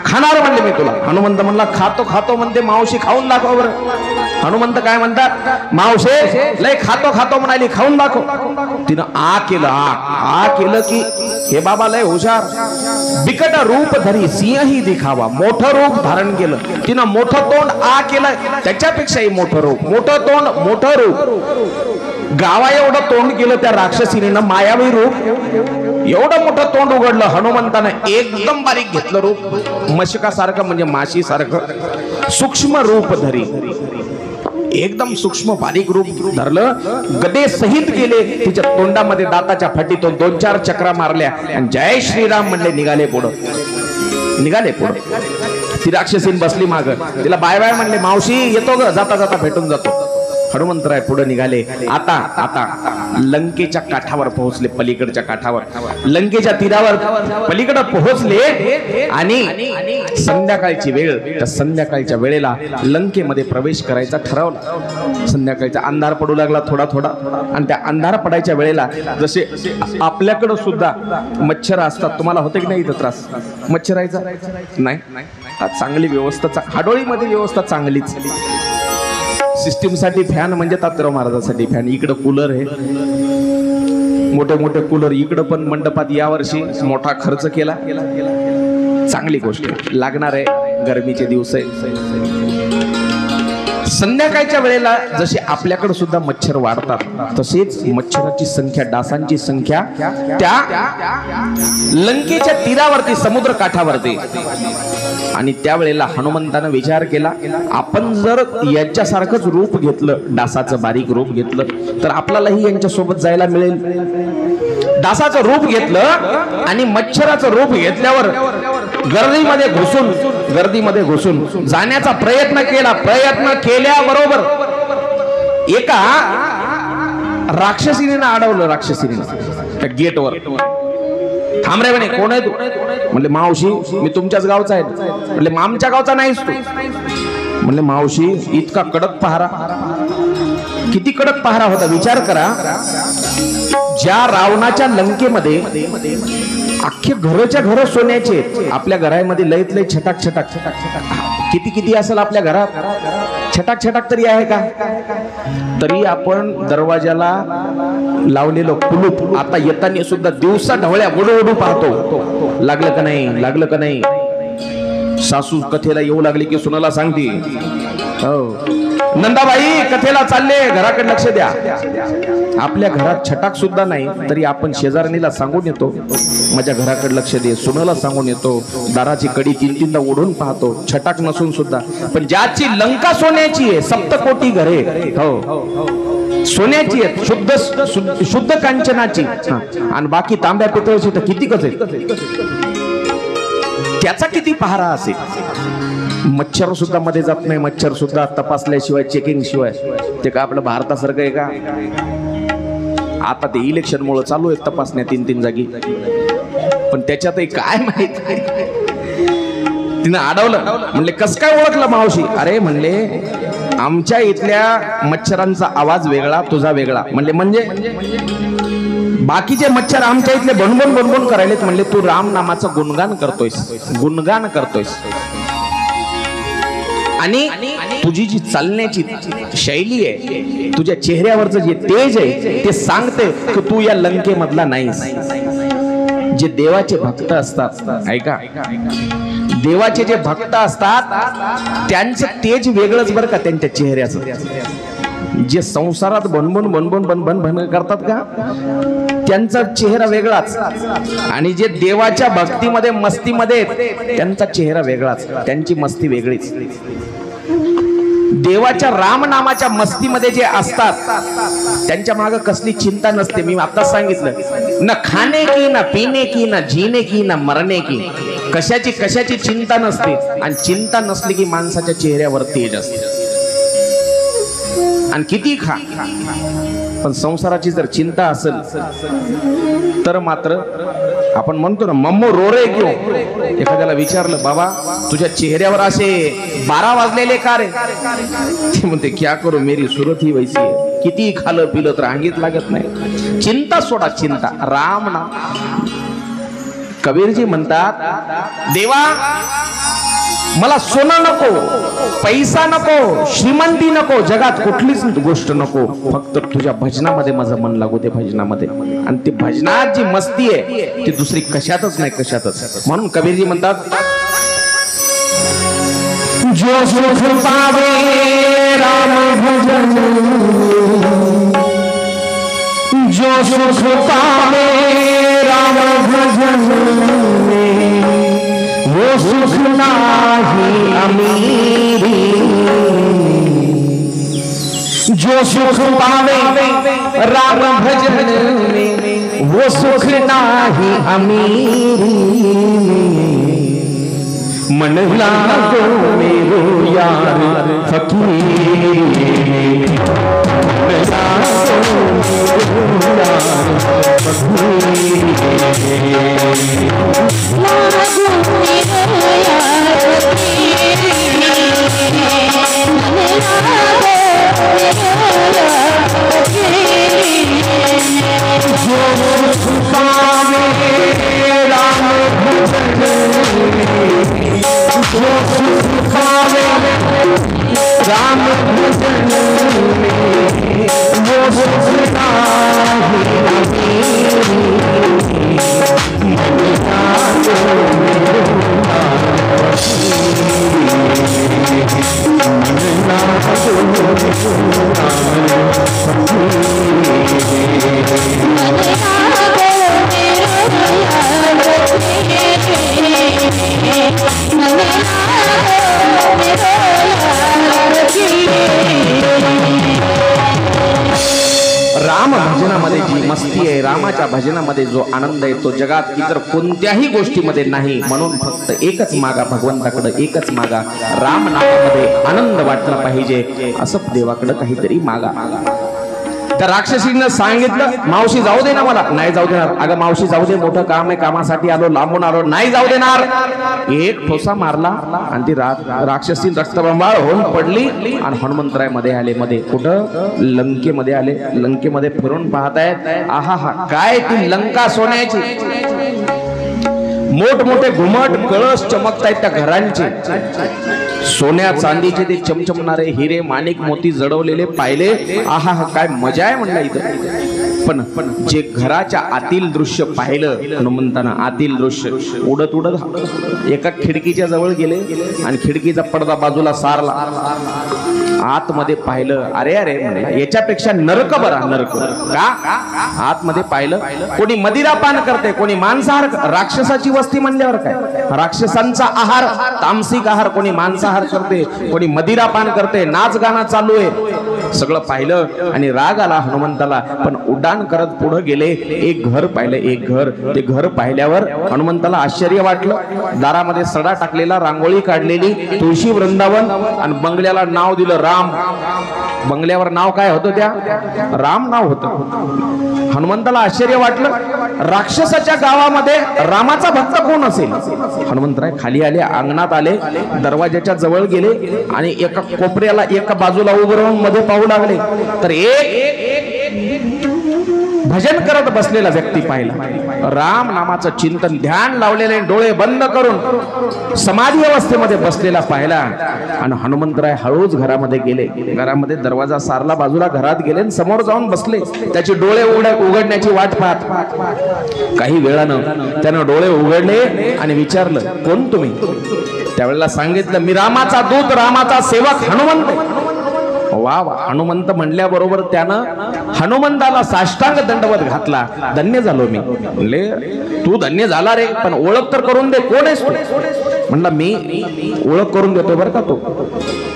खाणार म्हणले मी तुला. हनुमंत म्हणला खातो खातो म्हणते मावशी खाऊन दाखव बरं. हनुमंत काय म्हणतात मावशे लय खातो खातो म्हणाली खाऊन दाखव. तिनं आ केलं आ केलं की हे बाबा लय हुशार. बिकट रूप धरी सिंहही दिखावा, मोठं रूप धारण केलं तिनं. मोठं तोंड आ केलं त्याच्यापेक्षाही मोठं रूप, मोठं तोंड मोठं रूप. गावा एवढं तोंड केलं त्या राक्षसीने, मायावी रूप एवढं मोठं तोंड उघडलं. हनुमंतानं एकदम बारीक घेतलं रूप, मशकासारखं म्हणजे माशी सारखं सूक्ष्म रूप धरी, एकदम सूक्ष्म बारीक रूप धरलं. गदे सहित गेले तिच्या तोंडामध्ये दाताच्या फाटीतून 2-4 चक्रा मारल्या आणि जय श्रीराम म्हणले. निघाले पुढं. ती राक्षसीन बसली माग, तिला बाय बाय म्हणले मावशी येतो ग, जाता जाता भेटून जातो. हनुमंतराय पुढे निघाले. आता लंकेच्या काठावर पोहोचले, पलीकडच्या काठावर लंकेच्या तीरावर पलीकडे पोहोचले आणि संध्याकाळची वेळ, त्या संध्याकाळच्या वेळेला लंकेमध्ये प्रवेश करायचा ठरवला. संध्याकाळचा अंधार पडू लागला थोडा थोडा आणि त्या अंधार पडायच्या वेळेला जसे आपल्याकडे सुद्धा मच्छर असतात, तुम्हाला होते की नाही इथं त्रास मच्छरायचा? नाही, चांगली व्यवस्था, हाडोळीमध्ये व्यवस्था चांगलीच. सिस्टीम साठी फॅन म्हणजे तात्याराव महाराजांसाठी फॅन, इकडं कूलर आहे, मोठे मोठे कूलर इकडं पण मंडपात यावर्षी मोठा खर्च केला. चांगली गोष्ट लागणार आहे, गरमीचे दिवस आहे. संध्याकाळच्या वेळेला जसे आपल्याकडे सुद्धा मच्छर वाढतात तसेच मच्छराची संख्या, डासांची संख्या त्या लंकेच्या तीरावरती, समुद्र काठावरती. आणि त्यावेळेला हनुमंतानं विचार केला आपण जर यांच्यासारखंच रूप घेतलं, डासाचं बारीक रूप घेतलं तर आपल्यालाही यांच्यासोबत जायला मिळेल. डासाचं रूप घेतलं आणि मच्छराचं रूप घेतल्यावर गर्दीमध्ये घुसून जाण्याचा प्रयत्न केला. प्रयत्न केल्याबरोबर एका राक्षसीने अडवलं. राक्षसीने त्या गेटवर थांब रे म्हणे, कोण आहे तू? म्हणले मावशी मी तुमच्याच गावचा आहे. म्हणले आमच्या गावचा नाहीस तू? म्हणले मावशी इतका कडक पहारा. किती कडक पहारा होता विचार करा. ज्या रावणाच्या लंकेमध्ये अख्खे घराच्या घर सोन्याचे, आपल्या घरामध्ये लयत लय छटाक छटाक किती असेल आपल्या घरात? छटाक तरी आहे का? तरी आपण दरवाजाला लावलेलं कुलूप आता येताना सुद्धा दिवसा ढवळ्या ओढू पाहतो, लागलं का नाही. सासू कथेला येऊ लागली की सुनाला सांगते, हो नंदाबाई कथेला चालले, घराकडे लक्ष द्या. आपल्या घरात छटाक सुद्धा नाही तरी आपण शेजारणीला सांगून येतो माझ्या घराकडे लक्ष दे. सुनाला सांगून येतो, दाराची कडी 3-3दा ओढून पाहतो, छटाक नसून सुद्धा. पण ज्याची लंका सोन्याची आहे, सप्तकोटी घरे हो सोन्याची आहेत, शुद्ध कांचनाची, आणि बाकी तांब्या पितळची तर किती कसे, त्याचा किती पहारा असेल. मच्छर सुद्धा मध्ये जात नाही, मच्छर सुद्धा तपासल्याशिवाय, चेकिंग शिवाय. ते का आपलं भारतासारखं आहे का? आता ते इलेक्शन मुळे चालू आहे तपासण्या 3-3 जागी, पण त्याच्यातही काय माहित. तिनं अडवलं. म्हणले कस काय ओळखलं मावशी? अरे म्हणले आमच्या इथल्या मच्छरांचा आवाज वेगळा, तुझा वेगळा. म्हणले म्हणजे बाकीचे मच्छर आमच्या इथले बनबन करायलेत. म्हणले तू राम नामाचं गुणगान करतोयस आणि तुझी जी चालण्याची शैली आहे, तुझ्या चेहऱ्यावरचं जे तेज आहे ते सांगते की तू या लंकेमधला नाहीस. जे देवाचे भक्त असतात, ऐका, देवाचे जे भक्त असतात त्यांचं तेज वेगळंच बरं का त्यांच्या चेहऱ्याचं. जे संसारात बनबन करतात का, त्यांचा चेहरा वेगळाच. आणि जे देवाच्या भक्तीमध्ये मस्तीमध्ये त्यांचा चेहरा वेगळाच, त्यांची मस्ती वेगळीच. देवाच्या राम नामाच्या मस्तीमध्ये जे असतात त्यांच्या मागे कसली चिंता नसते. मी आता सांगितलं, न खाणे की, न पिणे की, न जीने की, न मरणे की. कशाची चिंता नसते. आणि चिंता नसली की माणसाच्या चेहऱ्यावर तेज असते. आणि किती खा, पण संसाराची जर चिंता असेल तर मात्र आपण म्हणतो ना मम्मो रो रे क्यों. एखाद्याला विचारलं बाबा तुझ्या चेहऱ्यावर असे 12 वाजलेले का रे? ते म्हणते क्या करू मेरी सूरत ही वैसी है. किती खालं पिलं तर अंगीत लागत नाही. चिंता सोडा, चिंता. राम नाम. कबीरजी म्हणतात, देवा मला सोनं नको, पैसा नको, श्रीमंती नको, जगात कुठलीच गोष्ट नको, फक्त तुझ्या भजनामध्ये माझं मन लागू दे, भजनामध्ये. आणि ती भजनात जी मस्ती आहे ती दुसरी कशातच नाही, कशातच. म्हणून कबीरजी म्हणतात, जो सुख पावे राम भजन, जो सुख पावे राम भजन में वो सुख नाही अमीरी. जो सुख पावे राम भजन में वो सुख नाही अमीरी. मन लागो मेरो यार फकीरी, मन लागो मेरो यार फकीरी, लागो मेरो यार फकीरी, मन लागो मेरो यार फकीरी. जो सुख पावे राम भजन में, जो सुख पावे राम भजन में वो सुख नाही अमीरी. मन लागो मेरो यार फकीरी, मन लागो मेरो यार फकीरी, मन लागो मेरो यार फकीरी, मन लागो मेरो यार फकीरी. राम भजनामध्ये जी मस्ती आहे, रामाच्या भजनामध्ये जो आनंद आहे, तो जगात इतर कोणत्याही गोष्टीमध्ये नाही. म्हणून फक्त एकच मागा भगवंताकडे, एकच मागा. राम नामामध्ये आनंद वाटला पाहिजे, असं देवाकडे काहीतरी मागा. त्या राक्षसीनं सांगितलं, मावशी जाऊ दे ना मला. नाही जाऊ देणार. अगं मावशी जाऊ दे, मोठं काम आहे, कामासाठी आलो, लांबून आलो, नाही जाऊ देणार. एक ठोसा मारला आणि ती राक्षसी रक्तबंबाळ होऊन पडली. आणि हनुमंतराय मध्ये आले. मध्ये कुठं? लंकेमध्ये आले. लंकेमध्ये फिरून पाहतायत, आहा हा काय ती लंका सोन्याची. मोठमोठे घुमट कळस चमकतायत त्या घरांचे, सोन्या चांदीचे ते चमचमणारे हिरे माणिक मोती जडवलेले पाहिले. आहा हा काय मजा आहे म्हणलं इथं. पण जे घराच्या आतील दृश्य पाहिलं हनुमंतानं, आतील दृश्य उडत उडत एका खिडकीच्या जवळ गेले आणि खिडकीचा पडदा बाजूला सारला. आतमध्ये पाहिलं, अरे अरे म्हणलं याच्यापेक्षा नरक बरा. नरक का? आतमध्ये पाहिलं, कोणी मदिरा पान करते, कोणी मांसाहार. राक्षसाची वस्ती म्हणल्यावर काय, राक्षसांचा आहार, तामसिक आहार. कोणी मांसाहार करते, कोणी मदिरा पान करते, नाच गाणं चालू आहे. सगळं पाहिलं आणि राग आला हनुमंताला. पण उड्डाण करत पुढे गेले. एक घर पाहिलं, एक घर. ते घर पाहिल्यावर हनुमंताला आश्चर्य वाटलं. दारामध्ये सडा टाकलेला, रांगोळी काढलेली, तुळशी वृंदावन आणि बंगल्याला नाव दिलं राम. बंगल्यावर नाव काय होतं? त्या राम नाव होतं. हनुमंताला आश्चर्य वाटलं, राक्षसाच्या गावामध्ये रामाचा भक्त कोण असेल? हनुमंतराय खाली आले, अंगणात आले, दरवाजाच्या जवळ गेले आणि एका कोपऱ्याला एका बाजूला उभं राहून मध्ये पाहू लागले. तर एक भजन करत बसलेला व्यक्ती पाहिला. राम नामाचं चिंतन, ध्यान लावलेले, डोळे बंद करून समाधी अवस्थेमध्ये बसलेला पाहिला. आणि हनुमंतराय हळूच घरामध्ये गेले. घरामध्ये दरवाजा सारला, बाजूला घरात गेले आणि समोर जाऊन बसले. त्याचे डोळे उघडण्याची वाट पाहत काही वेळानं त्यानं डोळे उघडले आणि विचारलं, कोण तुम्ही? त्यावेळेला सांगितलं, मी रामाचा दूत, रामाचा सेवक हनुमंत. वा वा. हनुमंत म्हणल्याबरोबर त्यानं हनुमंताला साष्टांग दंडवत घातला. धन्य झालो मी. म्हणले, तू धन्य झाला रे, पण ओळख तर करून दे, कोण आहेस तू? म्हणला, मी ओळख करून देतो बरं का. तो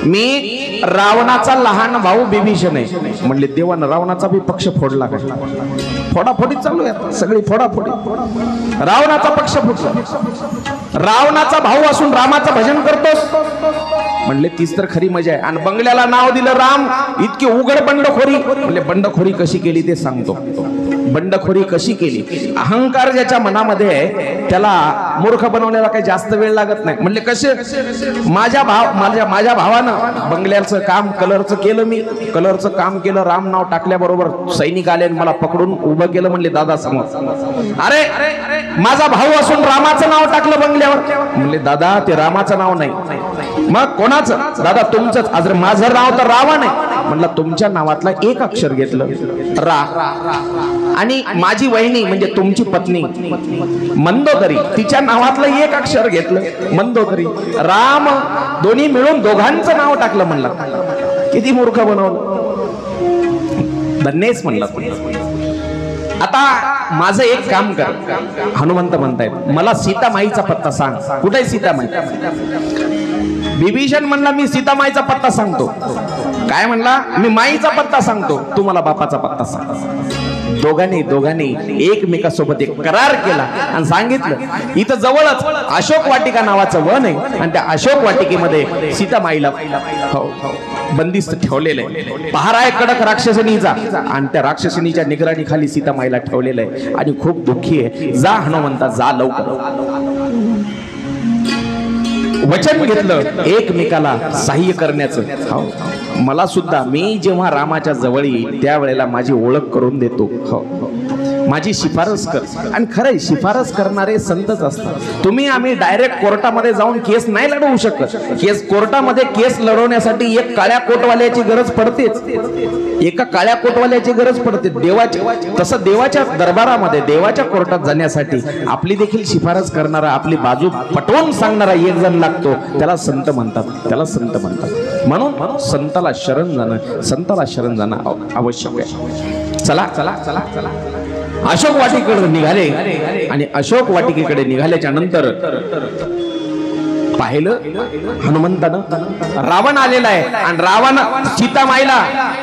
मी रावणाचा लहान भाऊ विभीषण आहे. म्हणले, देवानं रावणाचा बी पक्ष फोडला का? फोडाफोडी चालू आहे, सगळी फोडाफोडी. रावणाचा पक्ष फुटला. रावणाचा भाऊ असून रामाचं भजन करतोस? म्हणले, तीच तर खरी मजा आहे. आणि बंगल्याला नाव दिलं राम. इतकी उघड बंडखोरी. म्हणले, बंडखोरी कशी केली ते सांगतो. बंडखोरी कशी केली. अहंकार ज्याच्या मनामध्ये आहे त्याला मूर्ख बनवण्याला काही जास्त वेळ लागत नाही. म्हणले कसे, माझ्या भावानं बंगल्याचं काम कलरचं केलं, मी कलरचं काम केलं, राम नाव टाकल्याबरोबर सैनिक आले मला पकडून उभं केलं. म्हणले दादा समोर, अरे माझा भाऊ असून रामाचं नाव टाकलं बंगल्यावर. म्हणले दादा ते रामाचं नाव नाही. मग कोणाचं? दादा तुमचंच. आज माझं नाव तर रावण आहे. म्हणलं तुमच्या नावातला एक अक्षर घेतलं रा, आणि माझी वहिनी म्हणजे तुमची पत्नी मंदोदरी, तिच्या नावातलं एक अक्षर घेतलं मंदोदरी, राम, दोन्ही मिळून दोघांचं नाव टाकलं. म्हणलं किती मूर्ख बनवलं. धन्यच म्हणलं. आता माझं एक काम कर, हनुमंत म्हणतायत मला सीतामाईचा पत्ता सांग. कुठे सीतामाई? विभीषण म्हणला मी सीतामाईचा पत्ता सांगतो. काय म्हणला? मी माईचा पत्ता सांगतो, तू मला बापाचा पत्ता सांग. दोघांनी एकमेकासोबत एक करार केला आणि सांगितलं इथं जवळच अशोक वाटिका नावाचं वन आहे आणि त्या अशोक वाटिकेमध्ये सीतामाईला बंदिस्त ठेवलेलं आहे. पहारा आहे कडक राक्षसनीचा आणि त्या राक्षसनीच्या निगराणीखाली सीतामाईला ठेवलेलं आहे आणि खूप दुःखी आहे. जा हनुमंता जा लवकर. वचन घेतलं एकमेकाला सहाय्य करण्याचं. मला सुद्धा मी जेव्हा रामाच्या जवळ येईल त्यावेळेला माझी ओळख करून देतो. माझी शिफारस कर. आणि खरंय शिफारस करणारे संतच असतात. तुम्ही आम्ही डायरेक्ट कोर्टामध्ये जाऊन केस नाही लढवू शकत. कोर्टामध्ये केस लढवण्यासाठी एक काळ्या कोटवाल्याची गरज पडतेच. एका काळ्या कोटवाल्याची गरज पडते. तसं देवाच्या दरबारामध्ये देवाच्या कोर्टात जाण्यासाठी आपली देखील शिफारस करणारा, आपली बाजू पटवून सांगणारा एक जण लागतो. त्याला संत म्हणतात. म्हणून संताला शरण जाणं आवश्यक आहे. चला अशोक वाटिकेकडे निघाले आणि अशोक वाटिकेकडे निघाल्याच्या नंतर पाहिलं हनुमंतानं रावण आलेला आहे आणि रावण सीतामाईला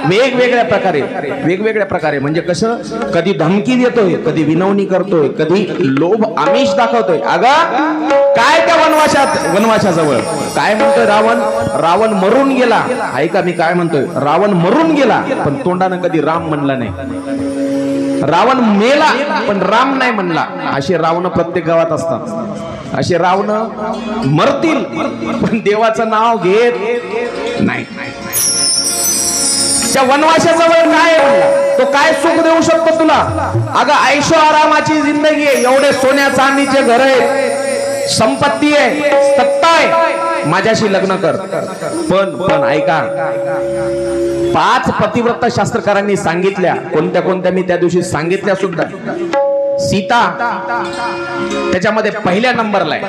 वेगवेगळ्या प्रकारे म्हणजे कसं, कधी धमकी देतोय, कधी विनवणी करतोय, कधी लोभ आमिष दाखवतोय. अगं काय त्या वनवासाजवळ काय म्हणतोय रावण मरून गेला. ऐका मी काय म्हणतोय, रावण मरून गेला पण तोंडानं कधी राम म्हणला नाही. रावण मेला पण राम नाही म्हणला. अशी रावण प्रत्येक गावात असतात. असे रावण मरतील पण देवाचं नाव घेत नाही. त्या वनवासाजवळ काय तो काय सुख देऊ शकतो तुला? अगं ऐशो आरामाची जिंदगी आहे, एवढे सोन्या चांदीचे घर आहे, संपत्ती आहे, सत्ता आहे, माझ्याशी लग्न कर. पण ऐका, 5 पतिव्रता शास्त्रकारांनी सांगितल्या. कोणत्या मी त्या दिवशी सांगितल्या सुद्धा. सीता त्याच्यामध्ये पहिल्या नंबरला आहे.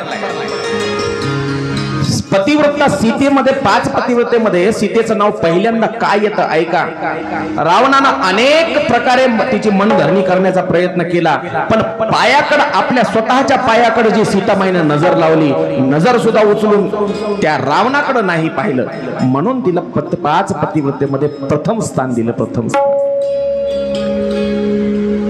पतिव्रता सीतेमध्ये 5 पतिव्रतेमध्ये सीतेचं नाव पहिल्यांदा काय येतं ऐका. रावणानं अनेक प्रकारे तिची मनधरणी करण्याचा प्रयत्न केला पण पायाकडे, आपल्या स्वतःच्या पायाकडे जी सीतामाईनं नजर लावली, नजर सुद्धा उचलून त्या रावणाकडे नाही पाहिलं. म्हणून तिला 5 पतिव्रतेमध्ये प्रथम स्थान दिलं. प्रथम स्थान.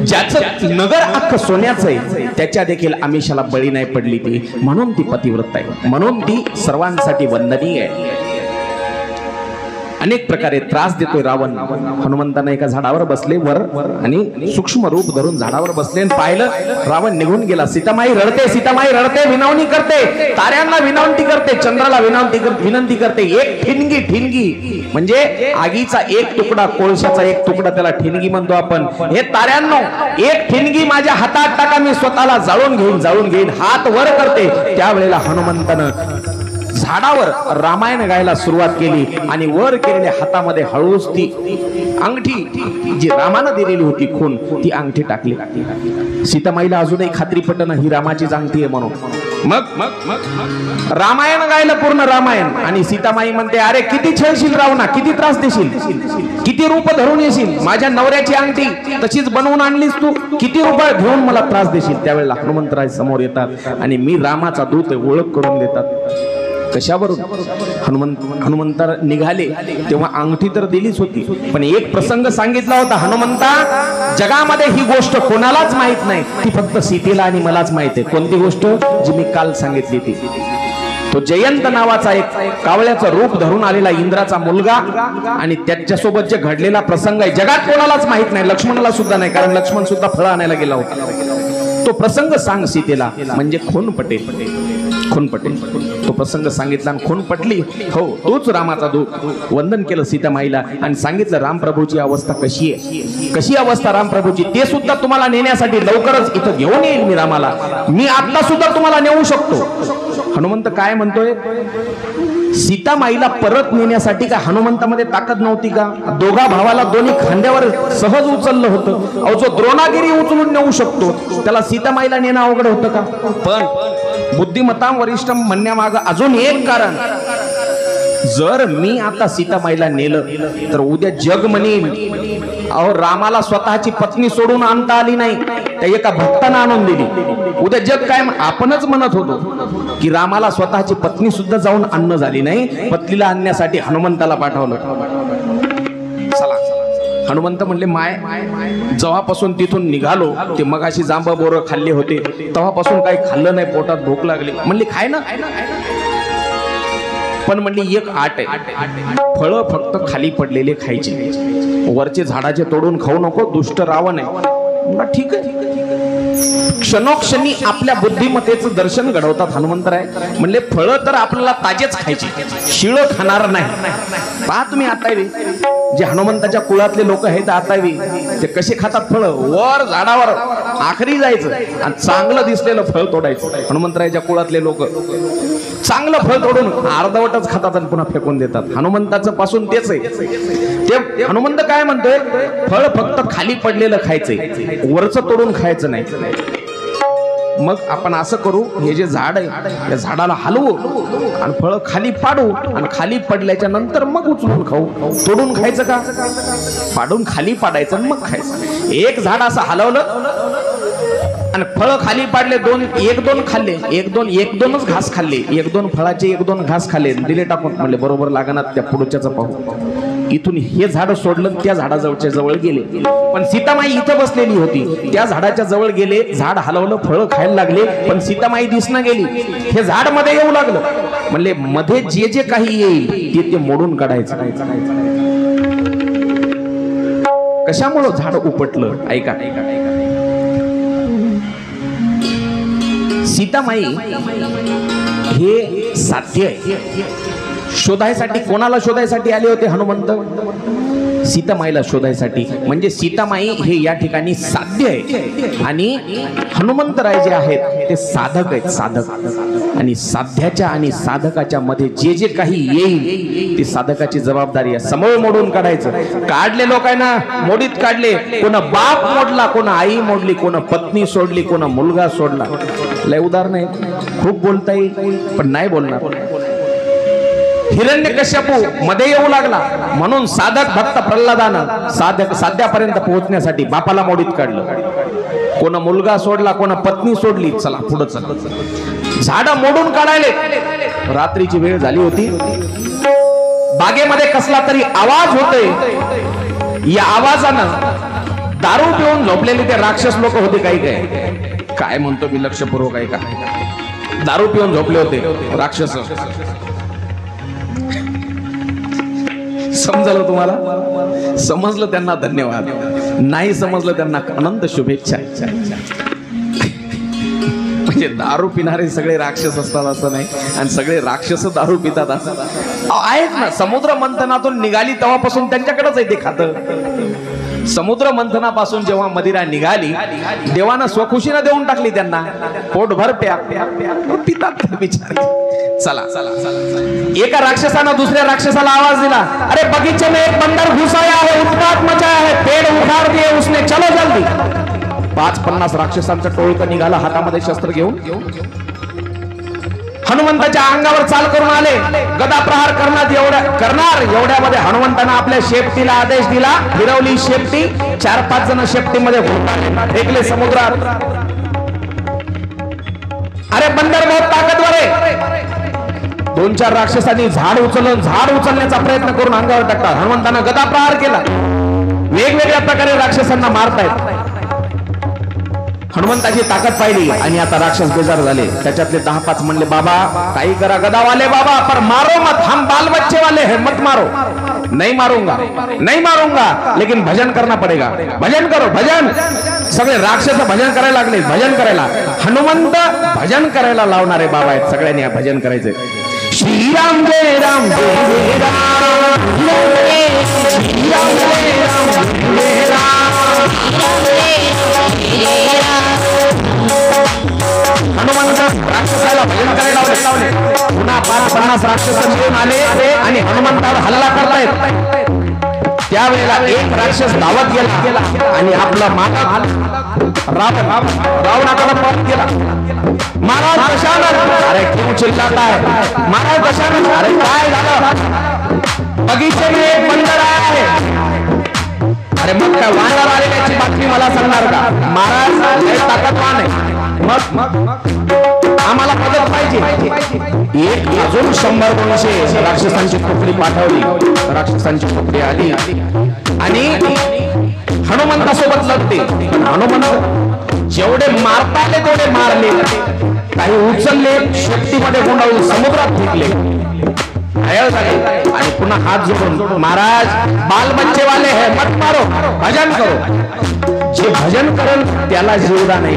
ज्याचं नगर अख्खं सोन्याचं आहे त्याच्या देखील आमिषाला बळी नाही पडली ती, म्हणून ती पतिव्रता आहे, म्हणून ती सर्वांसाठी वंदनीय आहे. अनेक प्रकारे त्रास देतोय रावण. हनुमंतांना एका झाडावर बसले वर आणि सूक्ष्म रूप धरून झाडावर बसले आणि पाहिलं रावण निघून गेला. सीतामाई रडते, विनवणी करते, ताऱ्यांना विनंती करते, चंद्राला विनंती करते. एक ठिणगी म्हणजे आगीचा एक तुकडा, कोळशाचा एक तुकडा, त्याला ठिणगी म्हणतो आपण. हे ताऱ्यांनो, एक ठिणगी माझ्या हातात टाका, मी स्वतःला जाळून घेईन. हात वर करते. त्यावेळेला हनुमंतानं झाडावर रामायण गायला सुरुवात केली आणि वर केलेल्या हातामध्ये हळूच ती अंगठी जी रामानं दिलेली होती खून, ती अंगठी टाकली. सीतामाईला अजूनही खात्री पटना ही रामाचीच अंगठी आहे म्हणून. मग रामायण गायलं पूर्ण रामायण आणि सीतामाई म्हणते, अरे किती छळशील रावणा, किती त्रास देशील, किती रूप धरून येशील, माझ्या नवऱ्याची अंगठी तशीच बनवून आणलीस तू, किती रुपये घेऊन मला त्रास देशील. त्यावेळेला हनुमंतराय समोर येतात आणि मी रामाचा दूत ओळख करून देतात. कशावरून? हनुमंत निघाले तेव्हा अंगठी तर दिलीच होती पण एक प्रसंग सांगितला होता. हनुमंता, जगामध्ये ही गोष्ट कोणालाच माहित नाही, ती फक्त सीतेला आणि मलाच माहित आहे. कोणती गोष्ट? जी मी काल सांगितली ती. तो जयंत नावाचा एक कावळ्याचं रूप धरून आलेला इंद्राचा मुलगा आणि त्याच्यासोबत जे घडलेला प्रसंग आहे जगात कोणालाच माहित नाही, लक्ष्मणाला सुद्धा नाही, कारण लक्ष्मण सुद्धा फळं आणायला गेला होता. तो प्रसंग सांग सीतेला, म्हणजे खून पटेल. खून पटेल तो प्रसंग सांगितला आणि खून पटली. हो तोच रामाचा दूत. वंदन केलं सीतामाईला आणि सांगितलं रामप्रभूची अवस्था कशी आहे, कशी अवस्था रामप्रभूची ते सुद्धा तुम्हाला नेण्यासाठी लवकरच इथं घेऊन येईल मी रामाला, मी आता सुद्धा तुम्हाला नेऊ शकतो. हनुमंत काय म्हणतोय, सीतामाईला परत नेण्यासाठी का हनुमंतामध्ये ताकद नव्हती का? दोघा भावाला दोन्ही खांद्यावर सहज उचललं होतं. अहो जो द्रोणागिरी उचलून नेऊ शकतो त्याला सीतामाईला नेणं अवघड होतं का? पण बुद्धिमत्तां वरिष्ठम म्हणण्यामागं अजून एक कारण, जर मी आता सीतामाईला नेलं तर उद्या जग म्हणेल अहो रामाला स्वतःची पत्नी सोडून आणता आली नाही, त्या एका भक्तानं आणून दिली. उद्या जग काय, आपणच म्हणत होतो की रामाला स्वतःची पत्नी सुद्धा जाऊन आणणं झाली नाही, पत्नीला आणण्यासाठी हनुमंताला पाठवलं. चला हनुमंत म्हणले माय जेव्हापासून तिथून निघालो ते मगाशी जांब बोरं खाल्ले होते तेव्हापासून काही खाल्लं नाही, पोटात भूक लागली. म्हणली खाय ना, पण म्हणली एक आट आहे, फळं फक्त खाली पडलेले खायचे, वरचे झाडाचे तोडून खाऊ नको, दुष्ट रावण आहे. ठीक आहे. क्षणोक्षणी आपल्या बुद्धिमत्तेचं दर्शन घडवतात हनुमंतराय. म्हणले फळं तर आपल्याला ताजेच खायची, शिळं खाणार नाही. पहा तुम्ही आतावी जे हनुमंताच्या कुळातले लोक आहेत आतावी ते कसे खातात फळं, वर झाडावर आखरी जायचं आणि चांगलं दिसलेलं फळ तोडायचं. हनुमंतरायच्या कुळातले लोक चांगलं फळ तोडून अर्धवटच खातात आणि पुन्हा फेकून देतात. हनुमंताचं पासून तेच आहे. ते हनुमंत काय म्हणतोय, फळ फक्त खाली पडलेलं खायचंय, वरचं तोडून खायचं नाही. मग आपण असं करू, हे जे झाड आहे या झाडाला हलवू आणि फळं खाली पाडू आणि खाली पडल्याच्या नंतर मग उचलून खाऊ. तोडून खायचं का, पाडून खाली पाडायचं मग खायचं. एक झाड असं हलवलं आणि फळं खाली पाडले, एक दोन खाल्ले, एक दोनच घास खाल्ले, एक दोन फळाचे एक दोन घास खाल्ले, दिले टाकून. म्हणले बरोबर लागणार, त्या पुढच्याच पाहू. इथून हे झाड सोडलं, त्या झाडाजवळच्या जवळ गेले. पण सीतामाई इथं बसलेली होती, त्या झाडाच्या जवळ गेले, झाड हलवलं, फळं खायला लागले, पण सीतामाई दिसना गेली. हे झाड मध्ये येऊ लागलं. म्हणले मध्ये जे जे काही येईल ते मोडून काढायचं. कशामुळं झाड उपटलं, ऐका. सीतामाई हे साध्य आहे. शोधायसाठी कोणाला शोधायसाठी आले होते हनुमंत? सीतामाईला शोधायसाठी. म्हणजे सीतामाई हे या ठिकाणी साध्य आहे आणि हनुमंतराय जे आहेत ते साधक आहेत, साधक. आणि साध्याच्या आणि साधकाच्या मध्ये जे जे काही येईल ती साधकाची जबाबदारी आहे. समूळ मोडून काढायचं. काढले लोकांना मोडीत काढले, कोण बाप मोडला, कोण आई मोडली, कोण पत्नी सोडली, कोण मुलगा सोडला. लय उदाहरण आहे, खूप बोलता येईल पण नाही बोलणार. हिरण्यकश्यपू मध्ये येऊ लागला म्हणून साधक भक्त प्रल्हादानं साध्यापर्यंत पोहोचण्यासाठी बापाला मोडीत काढलं. कोण मुलगा सोडला, कोण पत्नी सोडली. चला पुढे चला. झाड मोडून काढायले. रात्रीची वेळ झाली होती. बागेमध्ये कसला तरी आवाज होतोय. या आवाजानं दारू पिऊन झोपलेले ते राक्षस लोक होते. काही काय म्हणतो मी लक्षपूर्वक ऐका. दारू पिऊन झोपले होते राक्षस. समजलं तुम्हाला? समजलं त्यांना धन्यवाद, नाही समजलं त्यांना अनंत शुभेच्छा. म्हणजे दारू पिणारे सगळे राक्षस असतात असं नाही, आणि सगळे राक्षस दारू पितात असं आहेत ना. समुद्र मंथनातून निघाली तेव्हापासून त्यांच्याकडेच आहे ते खातं. समुद्र मंथनापासून जेव्हा मदिरा निघाली देवानं स्वखुशीनं देऊन टाकली त्यांना. पोटभर प्या पितात बिचारे. चला चला. एका राक्षसानं दुसऱ्या राक्षसाला आवाज दिला, अरे बगीचे में एक बंदर घुसाया है, उत्पात मचाया है, पेड़ उखाड़ दिए उसने, चलो जल्दी. 50-50 राक्षसांचं टोळकं निघालं हातामध्ये शस्त्र घेऊन. हनुमंताच्या अंगावर चाल करून आले. गदा प्रहार करणार एवढ्यामध्ये हनुमंतानं आपल्या शेपटीला आदेश दिला. फिरवली शेपटी. 4-5 जण शेपटीमध्ये फेकले समुद्रात. अरे बंदर बहुत ताकदवर आहे. 2-4 राक्षसांनी झाड उचलण्याचा प्रयत्न करून अंगावर टाकतात. हनुमंतानं गदा प्रहार केला. वेगवेगळ्या प्रकारे राक्षसांना मारतायत. हनुमंताची ताकद पाहिली आणि आता राक्षस बेजार झाले. त्याच्यातले 10-5 म्हणले बाबा काही करा गदावाले बाबा, पर मारो मत, हम बाल बच्चे वाले हैं, मत मारो. नहीं मारूंगा, नहीं मारूंगा, लेकिन भजन करना पड़ेगा. भजन करो, भजन. सगळे राक्षस भजन करायला लागले, भजन करायला. हनुमंत भजन करायला लावणारे बाबा आहेत. सगळ्यांनी भजन करायचे. श्रीराम जय राम जय राम, श्रीराम जय राम जय राम. हनुमंत राक्षसाला भजन करायला लावले. पुन्हा 50 राक्षस मिळून आले आणि हनुमंतावर हल्ला करतायत. त्यावेळेला एक राक्षस धावत गेला आणि आपला मागा रावणाकडे पळत गेला. महाराज कशानं? अरे क्यों चिल्लाता है? महाराज कशानं? अरे काय झालं? बगीचे में एक बंदर आया है. अरे मग काय वानर आलेल्याची बातमी मला सांगणार का? महाराज लय ताकदवान आहे. मग आम्हाला मदत पाहिजे. एक अजून 100-200 राक्षसांची तुकडी पाठवली. राक्षसांची तुकडी आली आणि हनुमंतासोबत लढते. हनुमंत जेवढे मारता आले तेवढे मारले, काही उचलले, शेपटीमध्ये गुंडाळून समुद्रात फेकले. आणि पुन्हा हात जोडून महाराज बाल बच्चे वाले है, मत मारो, भजन करो. जे भजन करेल त्याला जीवदान आहे.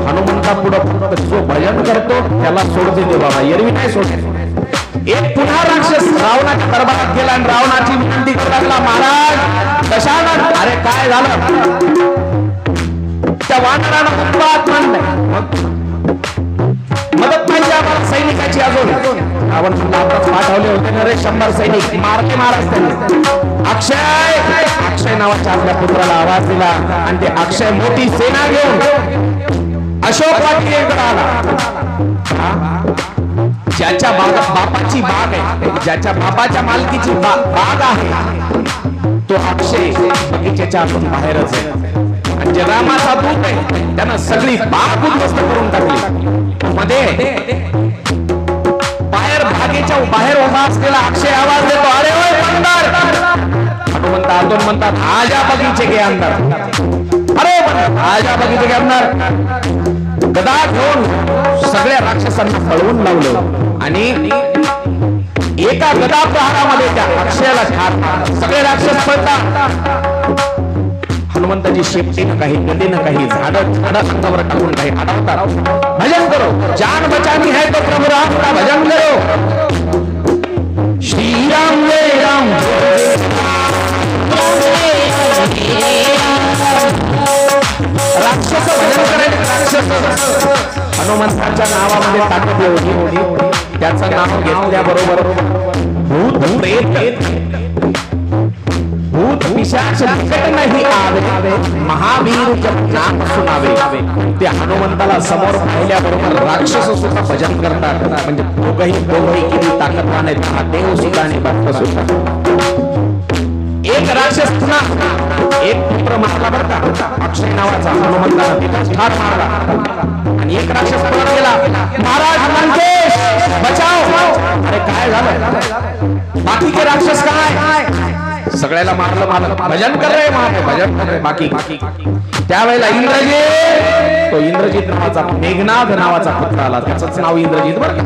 हनुमंता पुढं जो भजन करतो त्याला सोडते ते बाबा, एरवी नाही सोडते. एक पुन्हा राक्षस रावणाच्या दरबारात गेला आणि रावणाची विनंती करू लागला, महाराज कशानं? अरे काय झालं? त्या वानरानं उत्पात मानलंय. मदत पाहिजे आम्हाला सैनिकाची. अजून आपण पाठवले होते ना रे 100 सैनिक, मारते महाराज त्यांनी. अक्षय नावाच्या आपल्या पुत्राला आवाज दिला आणि ते अक्षय मोठी सेना घेऊन अशोक वाटिकेकडे आला. ज्याच्या बापाची बाग आहे, ज्याच्या बापाच्या मालकीची बाग आहे, तो अक्षय बगीच्याच्या आतून बाहेरच आहे. आणि जे रामाचा दूत आहे त्यानं सगळी बाग उद्ध्वस्त करून टाकली. मध्ये बागेच्या बाहेर उभा असलेला अक्षय आवाज देतो, अरे ओय बंदर. हनुमंत आतून म्हणतात, आजा बगीचे के अंदर. अरे आजा बगीचे के अंदर. गदा घेऊन सगळ्या राक्षसांना पळवून लावलं आणि एका गदा प्रहारामध्ये त्या अक्षयाला ठार. सगळे राक्षस पळतात. हनुमंताची शेपटी न काही, गदी न काही, झाड अंगावर टाकून काही अडवतात. भजन करो, जान बचानी है तो प्रभु राम का भजन करो. श्रीराम जय राम, राक्षस भजन करायचे. राक्षस हनुमंताच्या नावामध्ये ताकद होती. त्याचं नाव घेतल्याबरोबर भूत प्रेत भूत पिशाच निकट नहीं आवे, महावीर जब नाम सुनावे. ते हनुमंताला समोर पाहिल्याबरोबर राक्षस सुद्धा भजन करतात. म्हणजे दोघही किती ताकदवान आहेत. हा देव सुद्धा आणि भक्त सुद्धा. एक राक्षस पुन्हा एक पुत्र मारला बरं का, अक्षय नावाचा. हनुमंताला ठार मारला आणि एक राक्षस पळत गेला. महाराज लंकेश बचाव. अरे काय झालं? बाकी के राक्षस काय? सगळ्याला मारलं. भजन कर रे महाराज, भजन कर रे. बाकी त्यावेळेला इंद्रजित, तो इंद्रजित नावाचा, मेघनाद नावाचा पुत्र आला. त्याचंच नाव इंद्रजित बरं का.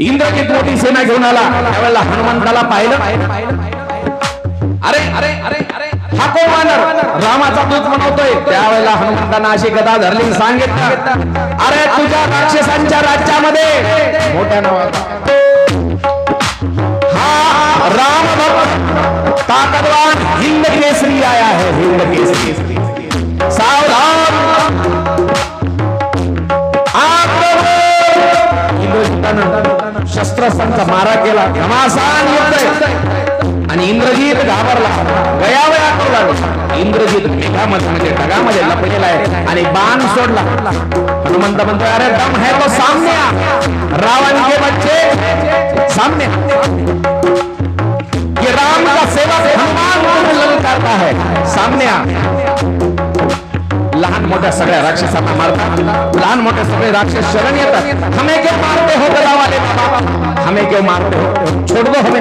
इंद्रजित मोठी सेना घेऊन आला. त्यावेळेला हनुमंताला पाहिलं. अरे अरे अरे अरे हा कोण वानर? रामाचा दूत म्हणतोय. त्यावेळेला हनुमंतांना अशी गदा धरली, सांगितलं, अरे तुझ्या राक्षसांच्या राज्यामध्ये मोठ्या नावाचा हा राम भक्त ताकदवान हिंद केसरी आया है. हिंद केसरी, सावधान. इंद्रजितानं शस्त्रास्त्रांचा मारा केला. घमासान युद्ध आणि इंद्रजित घाबरला, गयावया करू लागला. इंद्रजित मेघामध्ये म्हणजे ढगामध्ये लपलेला आहे आणि बाण सोडला. हनुमंत म्हणतो, अरे दम है तो सामने आ, रावण के बच्चे सामने. ये राम का सेवक हनुमान ललकारता है, सामने आ. लहान मोठ्या सगळ्या राक्षसांना मारतात. लहान मोठे सगळे राक्षस शरण येतात. हमें क्यों मारते हो गदा वाले बाबा, हमें क्यों मारते हो? छोड़ दो हमें.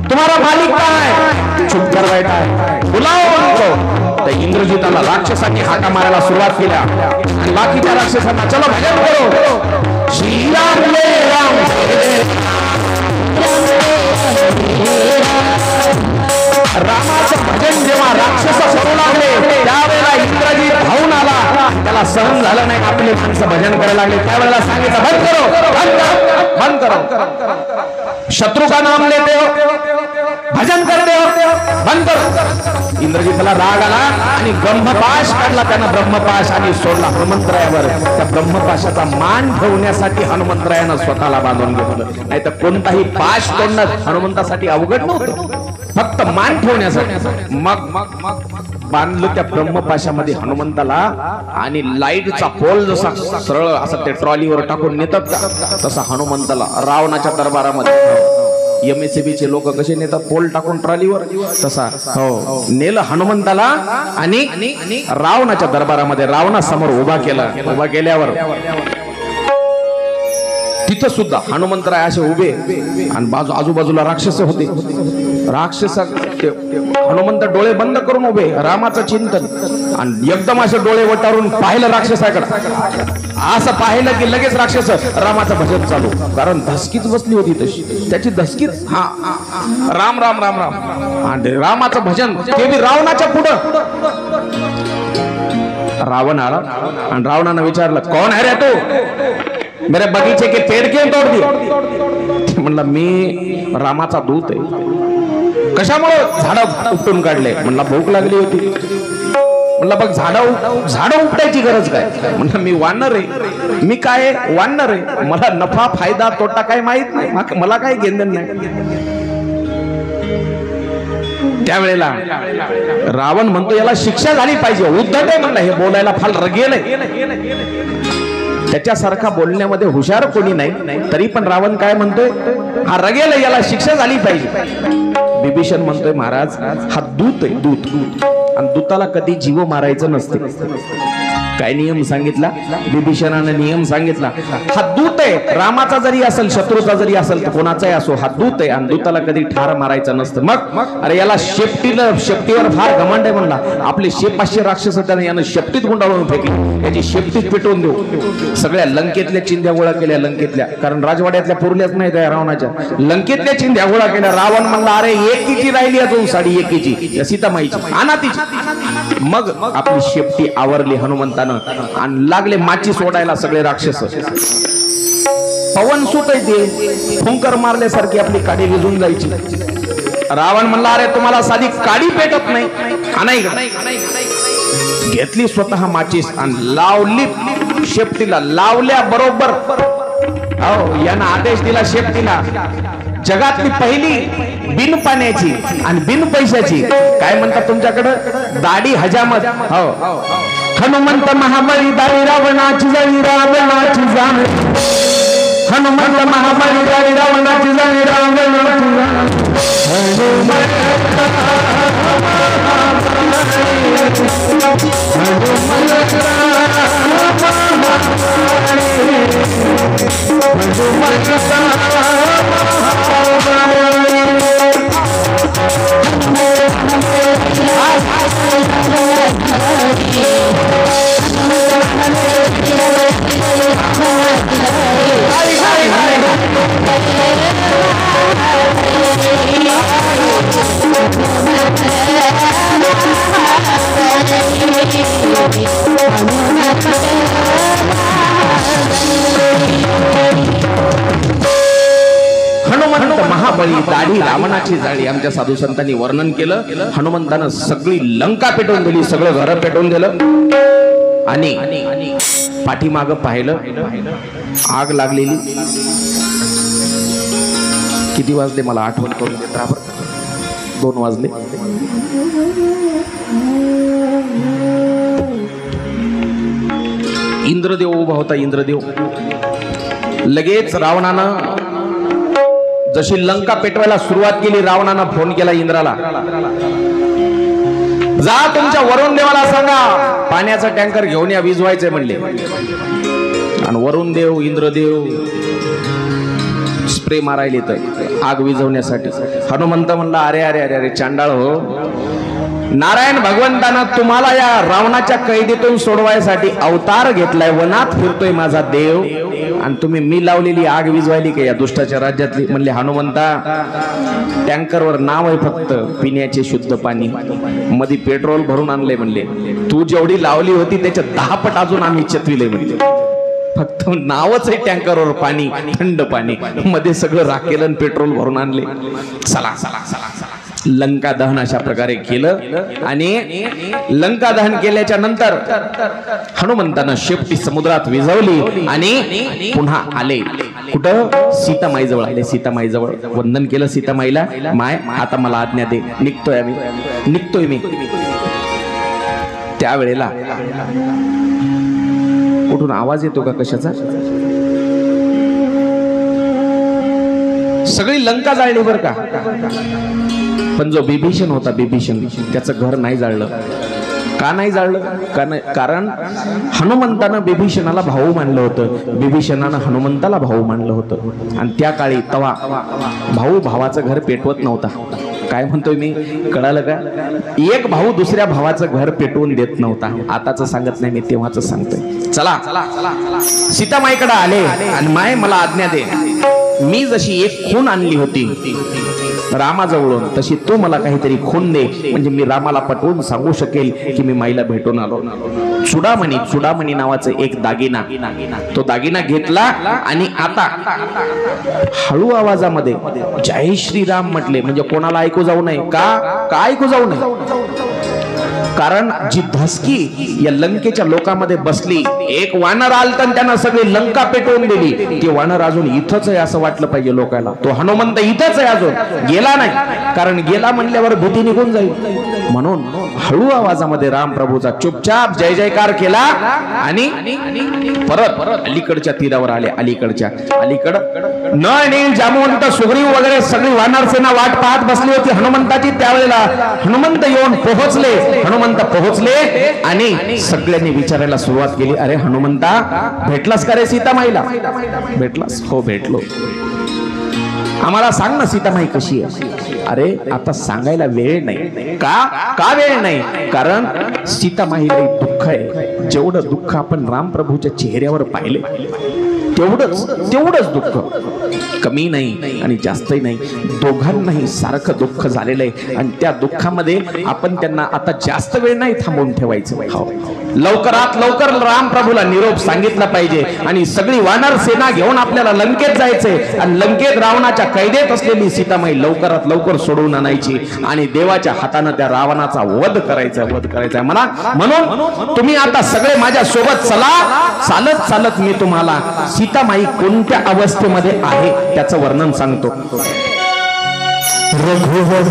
तुम्हारा मालिक कहाँ है? चुप कर बैठा है, बुलाओ उनको. इंद्र इंद्रजिताला राक्षसांनी हाका मारायला सुरुवात केल्या आणि बाकीच्या राक्षसांना चलो भजन करो श्रीराम जय राम रामाचं भजन जेव्हा राक्षस करू लागले त्यावेळेला इंद्रजित धावून आला त्याला सहन झालं नाही आपले माणसं भजन करायला लागले त्यावेळेला सांगितलं बंद करो बंद करो शत्रु का नाम लेते हो भजन करते हो बंद करो इंद्रजितला राग आला आणि ब्रह्मपाश काढला त्यानं ब्रह्मपाश आणि सोडला हनुमंतरायावर त्या ब्रह्मपाशाचा मान ठेवण्यासाठी हनुमंतरायानं स्वतःला बांधून घेतलं नाही तर कोणताही पाश तोडणं हनुमंतासाठी अवघड नव्हतं फक्त मान ठेवण्यासाठी मग बांधलं त्या ब्रह्मपाशामध्ये हनुमंताला आणि लाईटचा पोल जसा सरळ असं ते ट्रॉलीवर टाकून नेतात तसा हनुमंताला रावणाच्या दरबारामध्ये MSCB चे लोक कसे नेतात पोल टाकून ट्रॉलीवर तसा हो नेलं हनुमंताला आणि रावणाच्या दरबारामध्ये रावणासमोर उभा केला उभा केल्यावर तिथं सुद्धा हनुमंतराय असे उभे आणि आजूबाजूला राक्षस होते राक्षस हनुमंत डोळे बंद करून उभे रामाचं चिंतन आणि एकदम असे डोळे वटारून पाहिलं राक्षसाकडे असं पाहिलं की लगेच राक्षस रामाचं भजन चालू कारण धसकीच बसली होती तशी त्याची धसकीच हा राम राम राम राम आणि रामाचं भजन ते बी रावणाच्या पुढं रावण आला आणि रावणानं विचारलं कोण आहे रे तू मेरे बगीचे के पेड़ क्यों तोड़ दिए म्हणलं मी रामाचा दूत आहे कशामुळे झाडं उपटून काढले म्हणला भूक लागली होती म्हणलं बघ झाडं उपटायची गरज काय म्हणलं मी वानर आहे मी काय वानर आहे मला नफा फायदा तोटा काय माहित नाही मला काय घेणं नाही त्यावेळेला रावण म्हणतो याला शिक्षा झाली पाहिजे उद्धट आहे म्हणलं हे बोलायला फार रगेल आहे त्याच्यासारखा बोलण्यामध्ये हुशार कोणी नाही तरी पण रावण काय म्हणतोय हा रगेल याला शिक्षा झाली पाहिजे विभीषण म्हणतोय महाराज हा दूत आहे दूत आणि दूताला कधी जीव मारायचं नसते काय नियम सांगितला विभीषणाने नियम सांगितला हा दूत आहे रामाचा जरी असेल शत्रूचा जरी असेल तर कोणाचाही असो हा दूत आहे आणि दूताला कधी ठार मारायचं नसतं मग अरे याला शेपटीवर फार घमंड आहे म्हणला आपले 500 राक्षस त्याने यानं शेपटीत गुंडाळून फेकली याची शेपटीत पेटवून देऊ सगळ्या लंकेतल्या चिंध्या गोळा केल्या लंकेतल्या कारण राजवाड्यातल्या पुरल्याच नाही त्या रावणाच्या लंकेतल्या चिंध्या गोळा केल्या रावण म्हणला अरे एकीची राहिली अजून साडी एकीची सीतामाईची आणा तिची मग आपली शेपटी आवरली हनुमंतानं आणि लागले माची सोडायला सगळे राक्षस पवन सुट ते फुंकर मारल्यासारखी आपली काडी विझून जायची रावण म्हणला अरे तुम्हाला साधी काडी पेटत नाही घेतली स्वतः माचीस आणि लावली शेपटीला लावल्या बरोबर हो यानं आदेश दिला शेपटीला जगातली पहिली बिन पाण्याची आणि बिन पैशाची काय म्हणतात तुमच्याकडं दाढी हजामत हो हनुमंत महाबळी दाढी रावणाची जाळी रावणाची जाण हनुमंत महाबळी दाढी रावणाची जाळी रावणाची हनुमंत महाबळी दाढी रावणाची जाळी आमच्या साधू संतांनी वर्णन केलं हनुमंतानं सगळी लंका पेटवून दिली सगळं घर पेटवून दिलं आणि पाठीमाग पाहिलं आग लागलेली किती वाजले मला आठवण करून देत राहा 2 वाजले इंद्रदेव उभा होता इंद्रदेव लगेच रावणानं जशी लंका पेटवायला सुरुवात केली रावणानं फोन केला इंद्राला जा तुमच्या वरुण देवाला सांगा पाण्याचा टँकर घेऊन या विजवायचे म्हणले आणि वरुण देव इंद्रदेव स्प्रे मारायले तर आग विझवण्यासाठी हनुमंत म्हणला अरे अरे अरे अरे चांडाळ हो नारायण भगवंतानं तुम्हाला या रावणाच्या कैदेतून सोडवायसाठी अवतार घेतलाय, वनात फिरतोय माझा देव, आणि तुम्ही मी लावलेली आग विजवायली का या दुष्टाच्या राज्यातली? म्हणले हनुमंता, टँकरवर नाव आहे फक्त पिण्याचे शुद्ध पाणी, मध्ये पेट्रोल भरून आणले. म्हणले तू जेवढी लावली होती त्याच्या 10 पट अजून आम्ही चतविले. म्हणले फक्त नावच आहे टँकरवर पाणी, थंड पाणी, मध्ये सगळं राखेल आणि पेट्रोल भरून आणले. चला चला चला चला. लंका दहन अशा प्रकारे केलं, आणि लंका दहन केल्याच्या नंतर हनुमंतानं शेपटी समुद्रात विझवली आणि पुन्हा आले. कुठं? सीतामाई जवळ आले. सीतामाई जवळ वंदन केलं. सीतामाईला, माय आता मला आज्ञा दे, निघतोय मी. त्यावेळेला कुठून आवाज येतो का कशाचा? सगळी लंका जाळली बर का, पण जो बिभीषण होता, बिभीषण, त्याचं घर नाही जाळलं. का नाही जाळलं? कारण हनुमंतानं बिभीषणाला भाऊ मानलं होतं, बिभीषणानं हनुमंताला भाऊ मानलं होतं. आणि त्या काळी तवा भाऊ भावाचं घर पेटवत नव्हता. काय म्हणतोय मी, कळालं का? एक भाऊ दुसऱ्या भावाचं घर पेटवून देत नव्हता. आताच सांगत नाही मी, तेव्हाच सांगतोय. चला सीतामाईकडे आले आणि माय मला आज्ञा दे, मी जशी एक खून आणली होती रामाजवळून, तशी तू मला काहीतरी खून दे, म्हणजे मी रामाला पटवून सांगू शकेल की मी माईला भेटून आलो. चुडामणी नावाचं एक दागिना, तो दागिना घेतला आणि आता हळू आवाजामध्ये जय श्रीराम म्हटले. म्हणजे कोणाला ऐकू जाऊ नये. का ऐकू जाऊ नये? कारण जी धसकी या लंकेच्या लोकांमध्ये बसली, एक वानर आलत आणि त्यानं सगळी लंका पेटवून दिली. ते वानर अजून इथंच आहे असं वाटलं पाहिजे लोकांना. तो हनुमंत इथंच आहे, अजून गेला नाही. कारण गेला म्हणल्यावर भीती निघून जाईल. म्हणून हळू आवाजामध्ये राम प्रभूचा चुपचाप जय जयकार केला आणि परत अलीकडच्या तीरावर आले. अलीकड नील जामवंत सुग्रीव वगैरे सगळी वानर सेना वाट पाहत बसली होती हनुमंताची. त्यावेळेला हनुमंत येऊन पोहोचले. हनुमंत पोहोचले आणि सगळ्यांनी विचारायला सुरुवात केली, अरे हनुमंता, भेटलास का रे सीतामाईला? भेटलास? हो भेटलो. आम्हाला सांग ना सीतामाई कशी आहे? अरे आता सांगायला वेळ नाही. का वेळ नाही? कारण सीतामाईला दुःख आहे. जेवढं दुःख आपण रामप्रभूच्या चेहऱ्यावर पाहिले तेवढंच दुःख, कमी नाही आणि जास्तही नाही. दोघांनाही सारखं दुःख झालेलं आहे आणि त्या दुःखामध्ये आपण त्यांना आता जास्त वेळ नाही थांबवून ठेवायचं. लवकरात लवकर रामप्रभूला निरोप सांगितला पाहिजे आणि सगळी वानर सेना घेऊन आपल्याला लंकेत जायचंय आणि लंकेत रावणाच्या कैदेत असलेली सीतामाई लवकरात लवकर सोडवून आणायची आणि देवाच्या हातानं त्या रावणाचा वध करायचा म्हणा. म्हणून तुम्ही आता सगळे माझ्या सोबत चला. चालत मी तुम्हाला सीतामाई कोणत्या अवस्थेमध्ये आहे त्याचं वर्णन सांगतो. रघुवर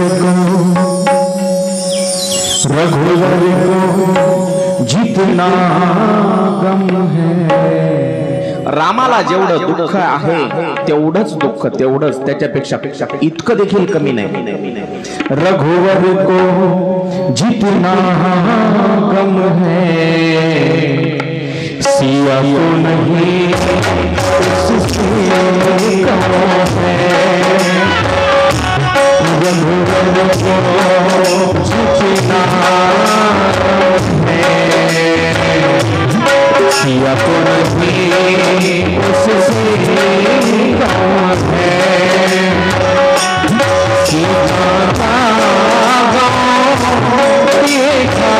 को जितना गम है. रामाला जेवढं दुःख आहे तेवढंच दुःख, तेवढंच, त्याच्यापेक्षा इतकं देखील कमी नाही. रघुवर को जितना गम है, सिया को नहीं उससे कम है. रघुवर को जितना है, सिया को नहीं उससे कम है. सीता देखा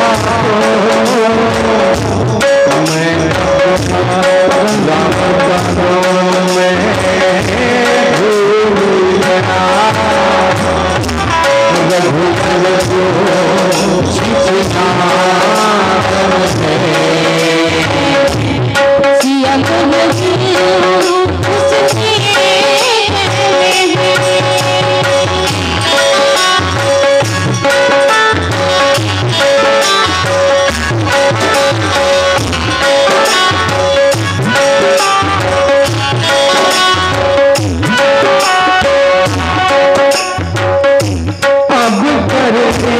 अब करते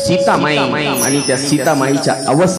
सीतामाई आणि त्या सीतामाईच्या अवस्था